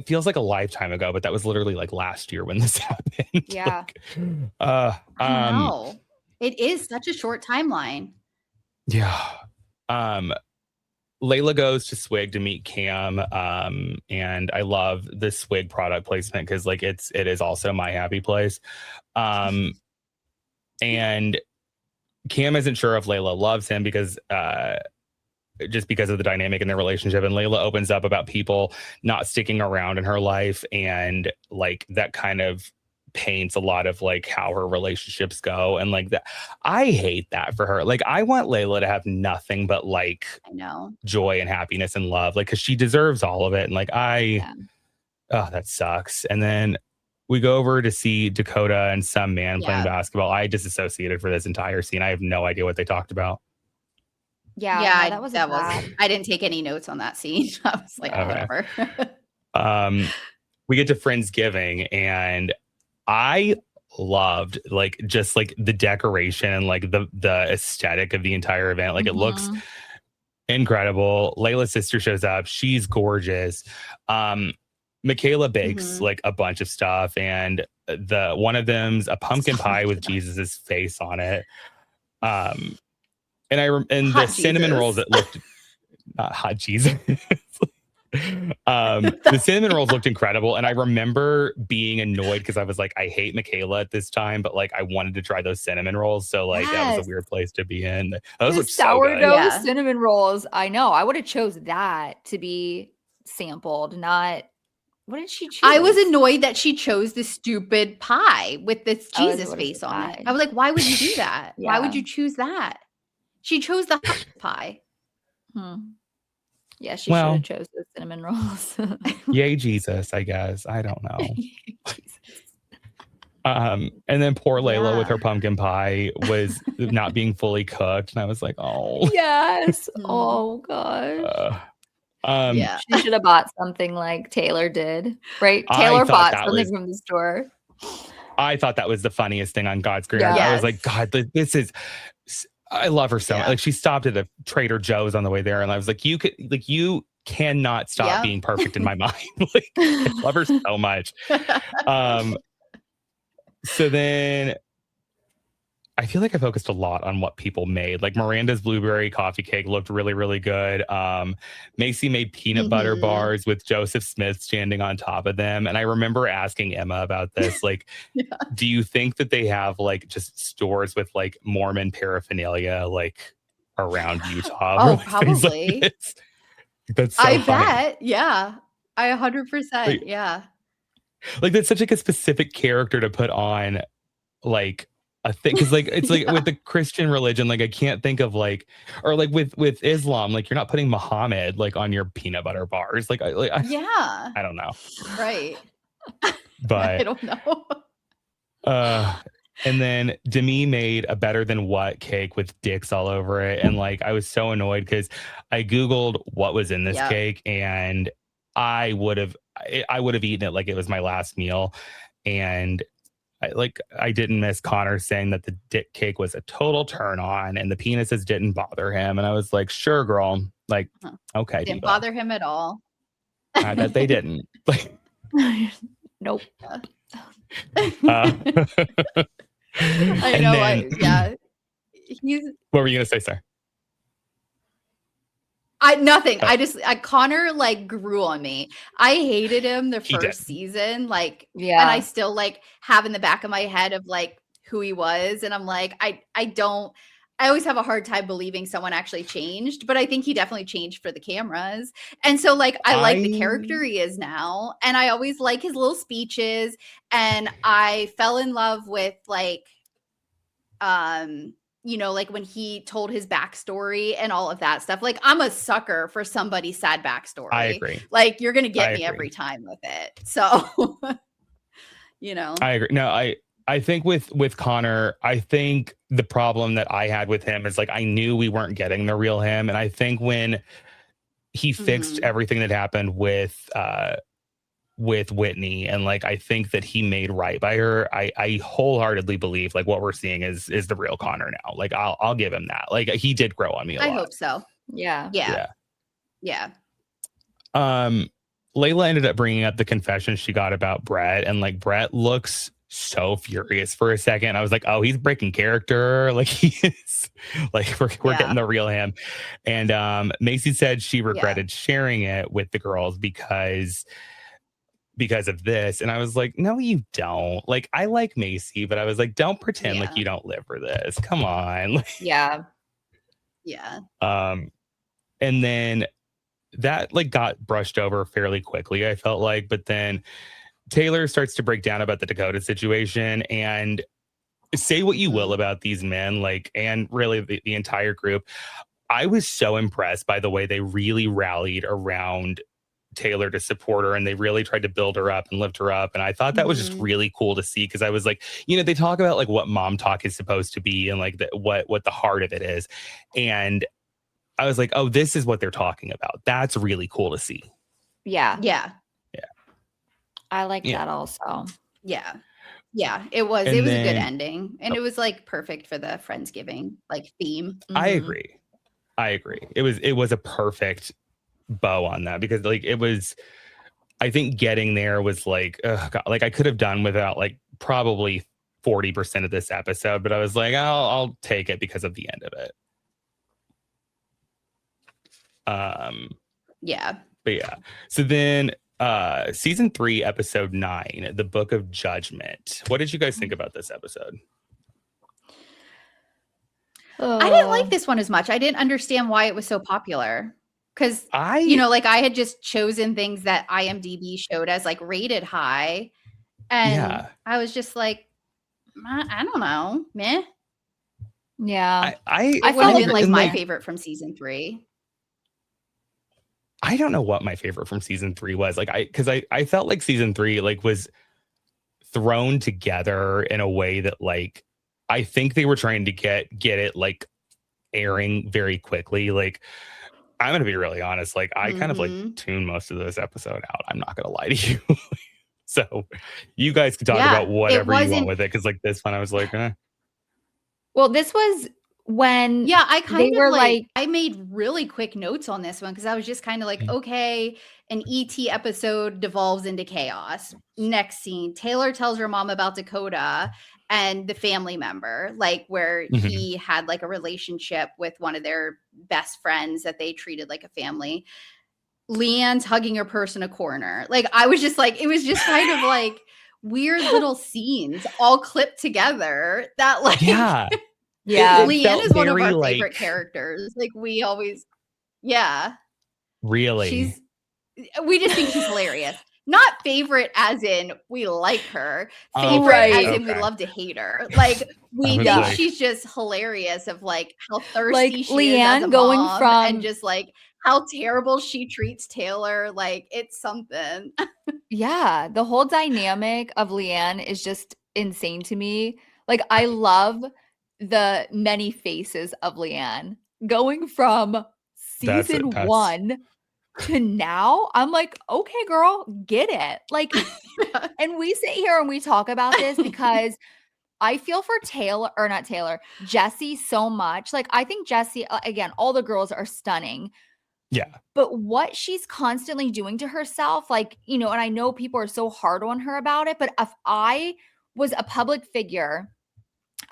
feels like a lifetime ago, but that was literally like last year when this happened. Yeah. I know. It is such a short timeline. Yeah. Layla goes to Swig to meet Cam. And I love the Swig product placement because like it is also my happy place. And Cam isn't sure if Layla loves him because just because of the dynamic in their relationship. And Layla opens up about people not sticking around in her life. And like that kind of paints a lot of like how her relationships go. And like that, I hate that for her. Like I want Layla to have nothing but like joy and happiness and love, like, cause she deserves all of it. And like, that sucks. And then we go over to see Dakota and some man playing basketball. I disassociated for this entire scene. I have no idea what they talked about. Yeah, that was I didn't take any notes on that scene. I was like, whatever. We get to Friendsgiving, and I loved like just like the decoration and like the aesthetic of the entire event. Like it looks incredible. Layla's sister shows up. She's gorgeous. Michaela bakes like a bunch of stuff, and one of them's a pumpkin pie with Jesus's face on it. And the cinnamon rolls that looked not hot Jesus. The cinnamon rolls looked incredible, and I remember being annoyed because I was like, I hate Michaela at this time, but like I wanted to try those cinnamon rolls, so like that was a weird place to be in. Those look sourdough cinnamon rolls. I know. I would have chose that to be sampled, not. What did she choose? I was annoyed that she chose the stupid pie with this Jesus face on it. I was like, why would you do that? Why would you choose that? She chose the hot pie. Yeah, she should have chose the cinnamon rolls. Yay, Jesus, I guess. I don't know. And then poor Layla with her pumpkin pie was not being fully cooked. And I was like, oh. Yes. Oh, gosh. She should have bought something like Taylor did, right? Taylor bought something from the store. I thought that was the funniest thing on God's green earth. I was like, God, this is... I love her so much. Like she stopped at a Trader Joe's on the way there, and I was like, you cannot stop being perfect in my mind. Like I love her so much. So then I feel like I focused a lot on what people made. Like Miranda's blueberry coffee cake looked really, really good. Macy made peanut butter bars with Joseph Smith standing on top of them. And I remember asking Emma about this. Like, do you think that they have like just stores with like Mormon paraphernalia like around Utah? Oh, probably. Like that's so I funny. bet. Yeah. I 100%. Yeah. Like that's such like a specific character to put on like a thing, because like it's like with the Christian religion, like I can't think of like, or like with Islam, like you're not putting Muhammad like on your peanut butter bars. Like I don't know. Right. But I don't know. And then Demi made a better than what cake with dicks all over it, and like I was so annoyed because I googled what was in this cake, and I would have eaten it like it was my last meal, and I didn't miss Connor saying that the dick cake was a total turn on and the penises didn't bother him. And I was like, sure, girl. Like, okay. Didn't bother him at all. I bet they didn't. Like, nope. I know. What were you going to say, sir? Nothing. Connor like grew on me. I hated him the first season, like, and I still like have in the back of my head of like who he was, and I'm like, I always have a hard time believing someone actually changed, but I think he definitely changed for the cameras. And so like I like the character he is now, and I always like his little speeches, and I fell in love with like you know, like when he told his backstory and all of that stuff. Like I'm a sucker for somebody's sad backstory. I agree. Like you're gonna get me every time with it. So you know. I agree. No, I think with Connor, I think the problem that I had with him is like I knew we weren't getting the real him. And I think when he fixed everything that happened with Whitney, and like I think that he made right by her, I wholeheartedly believe like what we're seeing is the real Connor now. Like I'll give him that. Like he did grow on me a lot. I hope so. Yeah. Layla ended up bringing up the confession she got about Brett, and like Brett looks so furious for a second. I was like, oh, he's breaking character. Like he is like we're getting the real him. And Macy said she regretted sharing it with the girls because of this. And I was like, no, you don't. Like I like Macy, but I was like, don't pretend like you don't live for this. Come on. Yeah. And then that like got brushed over fairly quickly, I felt like. But then Taylor starts to break down about the Dakota situation, and say what you will about these men, like, and really the entire group. I was so impressed by the way they really rallied around Taylor to support her, and they really tried to build her up and lift her up. And I thought that was just really cool to see, because I was like, you know, they talk about like what mom talk is supposed to be, and like what the heart of it is. And I was like, oh, this is what they're talking about. That's really cool to see. Yeah. I like that also. Yeah. It was a good ending, and it was like perfect for the Friendsgiving like theme. I agree. It was a perfect bow on that, because like it was, I think getting there was like, God, like I could have done without like probably 40% of this episode, but I was like, I'll take it because of the end of it. So then season 3 episode 9, the Book of Judgment. What did you guys think about this episode? I didn't like this one as much. I didn't understand why it was so popular, because you know, like I had just chosen things that IMDb showed as like rated high, and I was just like, I don't know, meh. I felt like my favorite from season 3. I don't know what my favorite from season 3 was. Like I felt like season 3 like was thrown together in a way that like I think they were trying to get it like airing very quickly. Like I'm gonna be really honest. Like I kind of like tuned most of this episode out. I'm not gonna lie to you. So you guys can talk about whatever you want with it, because like this one I was like, Well, this was when I kind of like I made really quick notes on this one, because I was just kind of like, okay, an ET episode devolves into chaos. Next scene, Taylor tells her mom about Dakota and the family member, like where he had like a relationship with one of their best friends that they treated like a family. Leanne's hugging her purse in a corner. Like I was just like, it was just kind of like weird little scenes all clipped together that like Leanne is one of our favorite characters. Like we always, really, we just think she's hilarious. Not favorite as in we like her. Favorite as in we love to hate her. Like we think she's just hilarious of like how thirsty she Leanne is as a going mom, from and just like how terrible she treats Taylor. Like it's something. The whole dynamic of Leanne is just insane to me. Like I love the many faces of Leanne going from season 1 to now. I'm like, okay, girl, get it. Like, and we sit here and we talk about this because I feel for Jessie so much. Like, I think Jessie, again, all the girls are stunning. Yeah. But what she's constantly doing to herself, like, you know, and I know people are so hard on her about it, but if I was a public figure,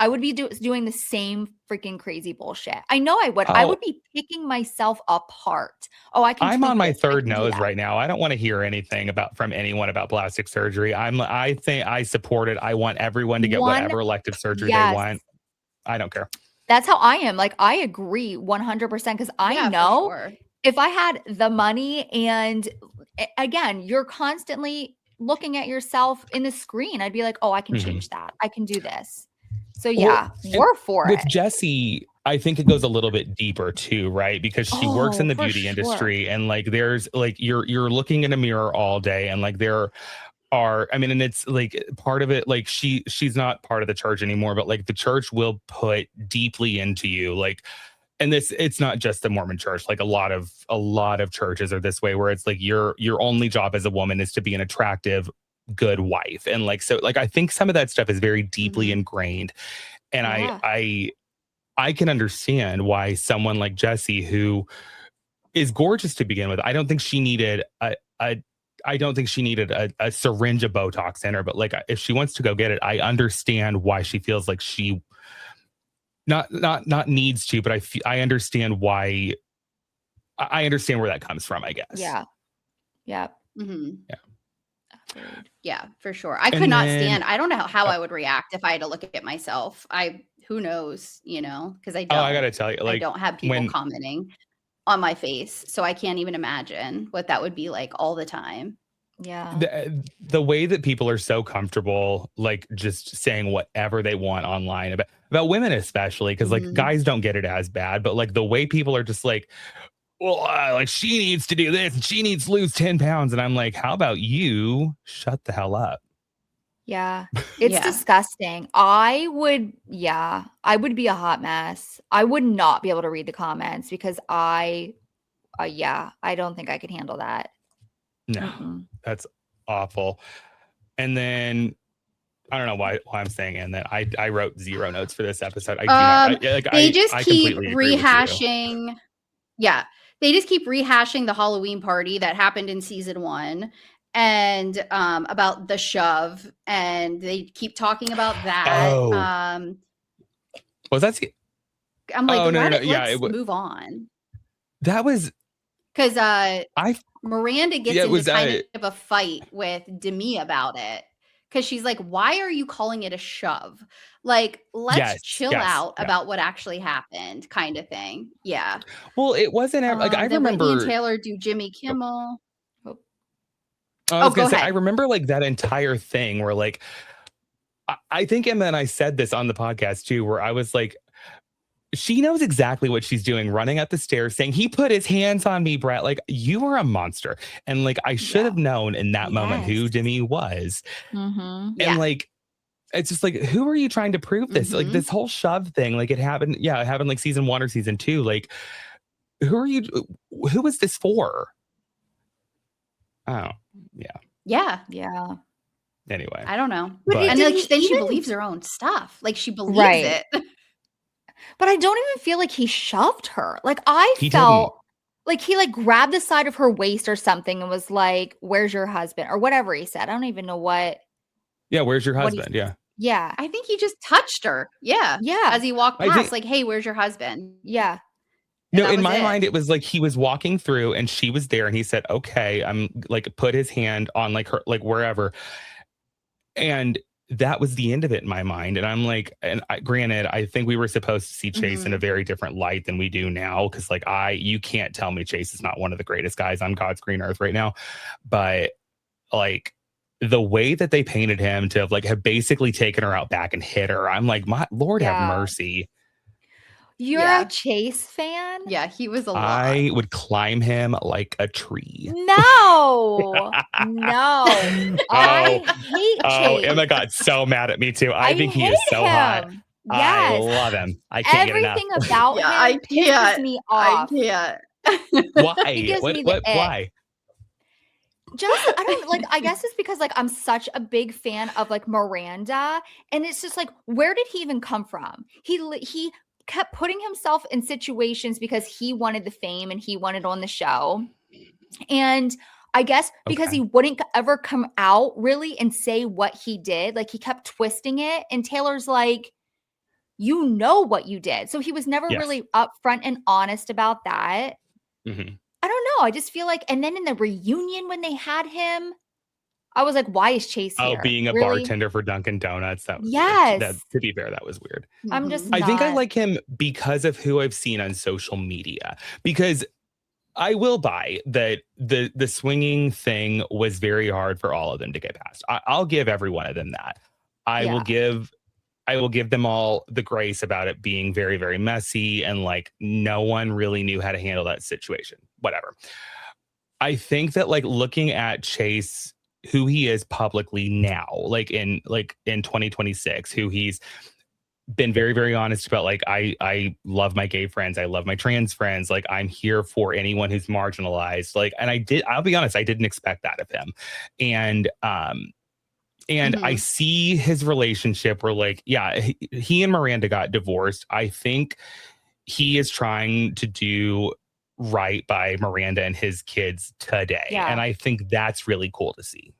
I would be doing the same freaking crazy bullshit. I know I would. I would be picking myself apart. Oh, I'm on my third nose right now. I don't want to hear anything from anyone about plastic surgery. I think I support it. I want everyone to get whatever elective surgery they want. I don't care. That's how I am. Like, I agree 100% because I know if I had the money, and again, you're constantly looking at yourself in the screen, I'd be like, oh, I can change that. I can do this. So yeah, we're for it. With Jessie, I think it goes a little bit deeper too, right? Because she works in the beauty industry, and like there's like you're looking in a mirror all day, and like there are, I mean, and it's like part of it, like she's not part of the church anymore, but like the church will put deeply into you, like, and it's not just the Mormon church, like a lot of churches are this way, where it's like your only job as a woman is to be an attractive, good wife. And like, so like, I think some of that stuff is very deeply ingrained. And I can understand why someone like Jessie, who is gorgeous to begin with, I don't think she needed a syringe of Botox in her, but like, if she wants to go get it, I understand why she feels like she not needs to, but I understand why. I understand where that comes from, I guess. Yeah. Yeah. Mm-hmm. Yeah, for sure. I could not stand. I don't know how I would react if I had to look at myself. Who knows, because I don't. Oh, I gotta tell you, like, I don't have people commenting on my face, so I can't even imagine what that would be like all the time. Yeah. The way that people are so comfortable, like just saying whatever they want online about women, especially because like guys don't get it as bad, but like the way people are just like, well, like she needs to do this and she needs to lose 10 pounds. And I'm like, how about you shut the hell up? Yeah. It's disgusting. I would be a hot mess. I would not be able to read the comments because I don't think I could handle that. No, that's awful. And then I don't know why I'm saying, and then I wrote 0 notes for this episode. They just keep rehashing. Yeah. They just keep rehashing the Halloween party that happened in season 1 and about the shove. And they keep talking about that. Oh. Was that? I'm like, let's move on. That was because Miranda gets into kind of a fight with Demi about it. Because she's like, why are you calling it a shove? Like, let's chill out about what actually happened, kind of thing. Yeah. Well, it wasn't like I remember Whitney and Taylor do Jimmy Kimmel. I was gonna say, I remember like that entire thing where like I think Emma and I said this on the podcast too, where I was like, she knows exactly what she's doing, running up the stairs saying, he put his hands on me, Brett. Like, you are a monster. And like, I should have known in that moment who Demi was. And like, it's just like, who are you trying to prove this? Like this whole shove thing, like it happened like season 1 or season 2. Like, who was this for? Oh, yeah. Anyway. I don't know. And then she believes her own stuff. Like she believes it. But I don't even feel like he shoved her. Like I felt like he like grabbed the side of her waist or something and was like, "Where's your husband?" or whatever he said. I don't even know what. Yeah, where's your husband? Yeah. I think he just touched her. Yeah. As he walked past, like, "Hey, where's your husband?" Yeah. No, in my mind, it was like he was walking through and she was there and he said, "Okay," I'm like, put his hand on like her, like wherever. And that was the end of it in my mind. And I'm like, granted, I think we were supposed to see Chase in a very different light than we do now. Cause like you can't tell me Chase is not one of the greatest guys on God's green earth right now. But like the way that they painted him to have basically taken her out back and hit her, I'm like, my Lord have mercy. You're a Chase fan? Yeah, he was a lot. I would climb him like a tree. No. I hate Chase. Emma got so mad at me too. I think he is so hot. Yes. I love him. I can't Everything get enough. about him pisses me off. I can't. Why? Why? Just I don't like. I guess it's because like I'm such a big fan of like Miranda, and it's just like, where did he even come from? He kept putting himself in situations because he wanted the fame and he wanted on the show. And I guess because he wouldn't ever come out really and say what he did, like he kept twisting it. And Taylor's like, you know what you did. So he was never Yes. really upfront and honest about that. Mhm. I don't know. I just feel like, and then in the reunion when they had him, I was like, why is Chase Oh, here? being a Really? bartender for Dunkin' Donuts. That was weird. Yes. That, to be fair, that was weird. I'm just Mhm. I think I not- like him because of who I've seen on social media. Because I will buy that the swinging thing was very hard for all of them to get past. I'll give every one of them that. I will give them all the grace about it being very, very messy and like no one really knew how to handle that situation. Whatever. I think that like looking at Chase, who he is publicly now, like in 2026, who he's been very, very honest about, like, I love my gay friends, I love my trans friends, like I'm here for anyone who's marginalized. Like, and I'll be honest, I didn't expect that of him. And I see his relationship where, like, yeah, he and Miranda got divorced. I think he is trying to do right by Miranda and his kids today. Yeah. And I think that's really cool to see.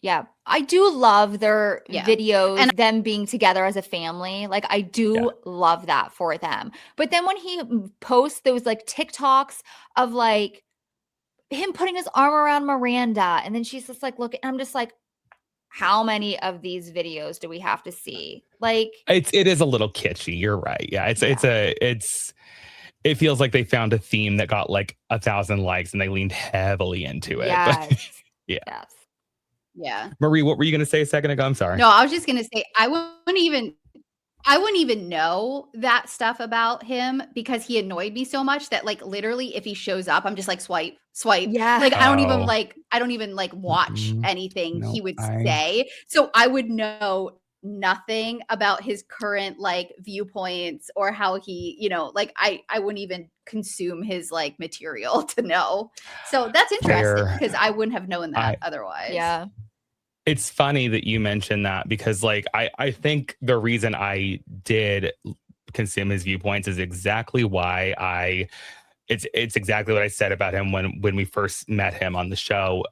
Yeah. I do love their Yeah. videos, And- them being together as a family. Like, I do love that for them. But then when he posts those like TikToks of like him putting his arm around Miranda, and then she's just like, look, I'm just like, how many of these videos do we have to see? Like, it is a little kitschy. You're right. Yeah. It feels like they found a theme that got like 1,000 likes and they leaned heavily into it. yes. Yeah. Yes. Yeah. Marie, what were you going to say a second ago? I'm sorry. No, I was just gonna say I wouldn't even know that stuff about him because he annoyed me so much that like literally if he shows up, I'm just like swipe. Yeah. Like I don't even Oh. watch Mhm. anything No, he would say. So I would know nothing about his current like viewpoints or how he, like I wouldn't even consume his like material to know. So that's interesting Fair. because I wouldn't have known that otherwise. Yeah. It's funny that you mentioned that because like I think the reason I did consume his viewpoints is exactly why it's exactly what I said about him when we first met him on the show.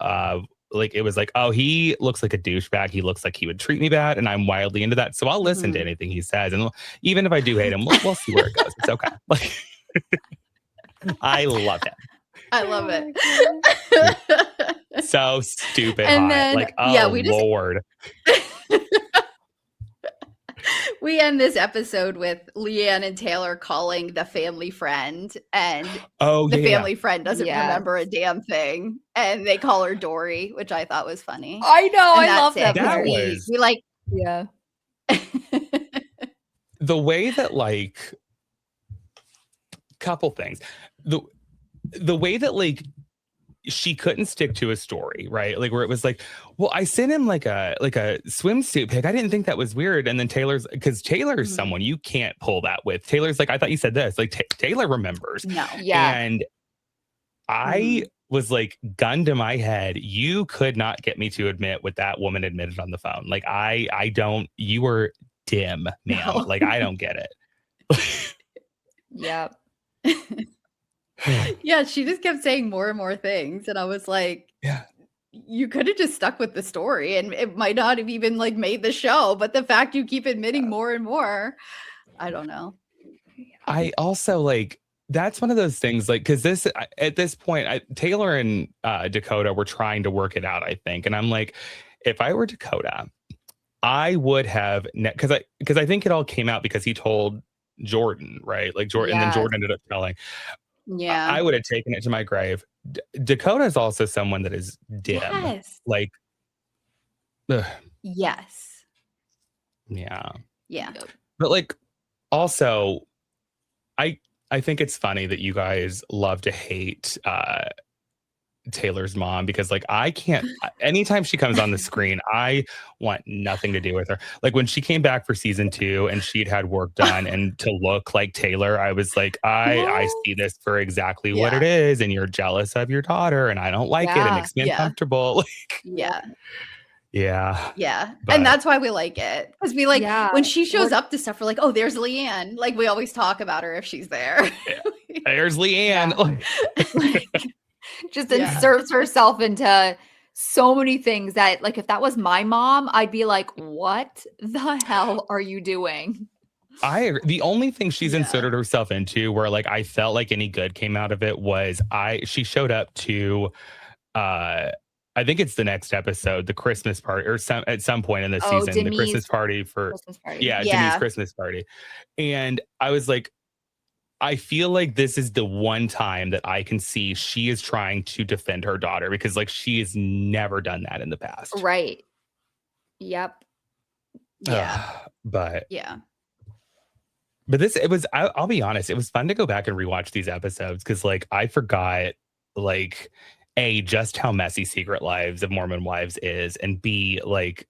Like it was like, oh, he looks like a douchebag. He looks like he would treat me bad, and I'm wildly into that. So I'll listen to anything he says, and even if I do hate him, we'll see where it goes. It's okay. Like I love him. I love it. So stupid And hot. then, Like, oh yeah, we just- Lord. We end this episode with Leanne and Taylor calling the family friend, and Oh the yeah. family friend doesn't Yes. remember a damn thing, and they call her Dory, which I thought was funny. I know. And I love that's that. it, 'cause That part. was- we like Yeah. The way that like couple things. The way that like she couldn't stick to a story, right? Like where it was like, well, I sent him like a swimsuit pic. I didn't think that was weird. And then Taylor's someone you can't pull that with. Taylor's like, I thought you said this. Like Taylor remembers. no. Yeah. And I was like, gun to my head, you could not get me to admit what that woman admitted on the phone. Like I don't, you were dim, ma'am. No. Like I don't get it. Yep. Yeah, she just kept saying more and more things, and I was like, Yeah. you could have just stuck with the story, and it might not have even like made the show. But the fact you keep admitting more and more, I don't know. I also like that's one of those things like because at this point Taylor and Dakota were trying to work it out, I think, and I'm like, if I were Dakota, I would have because I think it all came out because he told Jordan, right? Like Jordan, and then Jordan ended up telling. Yeah, I would have taken it to my grave. Dakota is also someone that is dim. Yes. Like, ugh, Yes. yeah. Yeah. But like, also, I think it's funny that you guys love to hate Taylor's mom because like I can't anytime she comes on the screen I want nothing to do with her. Like when she came back for season 2 and she'd had work done and to look like Taylor, I was like I see this for exactly what it is, and you're jealous of your daughter and I don't like it. It makes me uncomfortable. Like, Yeah. But- And that's why we like it. Because we like when she shows We're- up to stuff, we're like, oh, there's Leanne. Like we always talk about her if she's there. There's Leanne. Just Yeah. inserts herself into so many things that like if that was my mom, I'd be like, what the hell are you doing? The only thing she's Yeah. inserted herself into where like I felt like any good came out of it was she showed up to I think it's the next episode, the Christmas party, or at some point in this Oh, season, the Demi's Christmas party for Christmas party. Demi's Yeah. Christmas party. And I was like, I feel like this is the one time that I can see she is trying to defend her daughter, because like she has never done that in the past. Right. Yep. Yeah. But Yeah. I'll be honest, it was fun to go back and rewatch these episodes, because like I forgot like just how messy Secret Lives of Mormon Wives is, and B, like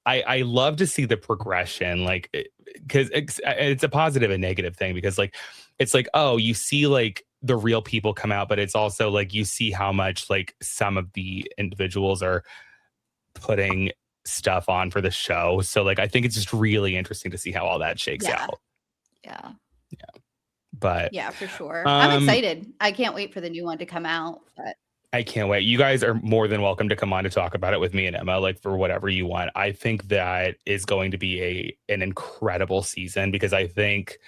I love to see the progression, like, because it's a positive and negative thing, because like it's like, oh, you see like the real people come out, but it's also like you see how much like some of the individuals are putting stuff on for the show. So like I think it's just really interesting to see how all that shakes out. Yeah. But yeah, for sure. I'm excited. I can't wait for the new one to come out. But I can't wait. You guys are more than welcome to come on to talk about it with me and Emma, like for whatever you want. I think that is going to be an incredible season, because I think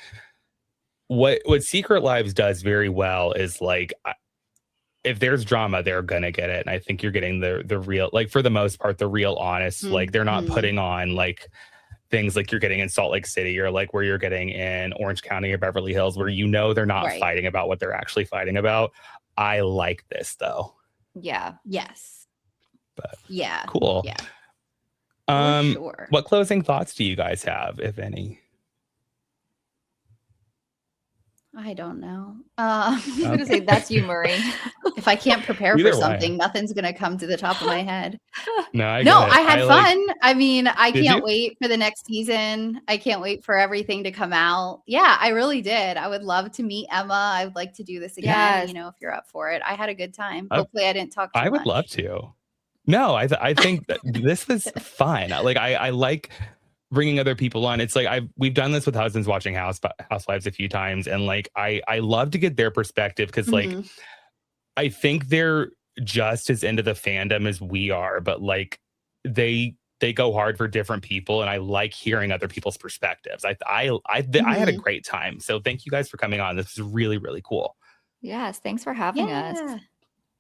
what Secret Lives does very well is like, if there's drama, they're gonna get it. And I think you're getting the real, like for the most part, the real honest, like they're not putting on like things like you're getting in Salt Lake City, or like where you're getting in Orange County or Beverly Hills, where they're not fighting about what they're actually fighting about. I like this though. Yeah. Yes. But yeah. Cool. Yeah. For sure. What closing thoughts do you guys have, if any? I don't know. I was gonna say that's you, Murray. If I can't prepare Either for way. something, nothing's gonna come to the top of my head. I had fun. I mean, I Did can't you? wait for the next season. I can't wait for everything to come out. Yeah, I really did. I would love to meet Emma. I would like to do this again. Yes. You know, if you're up for it. I had a good time. Hopefully, I didn't talk too much. I would love to. No, I think that this was fun. Like I like bringing other people on. It's like we've done this with Husbands Watching Housewives a few times, and like I love to get their perspective, because like I think they're just as into the fandom as we are, but like they go hard for different people, and I like hearing other people's perspectives. I had a great time. So thank you guys for coming on. This is really, really cool. Yes, thanks for having us.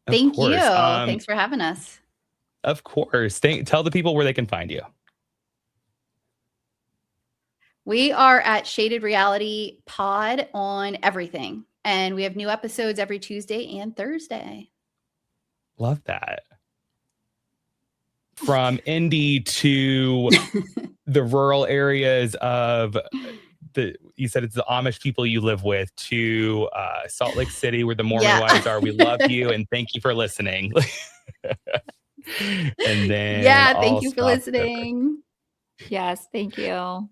Thank you. Thanks for having us. Of course. Tell the people where they can find you. We are at Shaded Reality Pod on everything. And we have new episodes every Tuesday and Thursday. Love that. From Indy to the rural areas of you said it's the Amish people you live with, to Salt Lake City, where the Mormon wives are. We love you and thank you for listening. And then thank you for listening. Yes, thank you.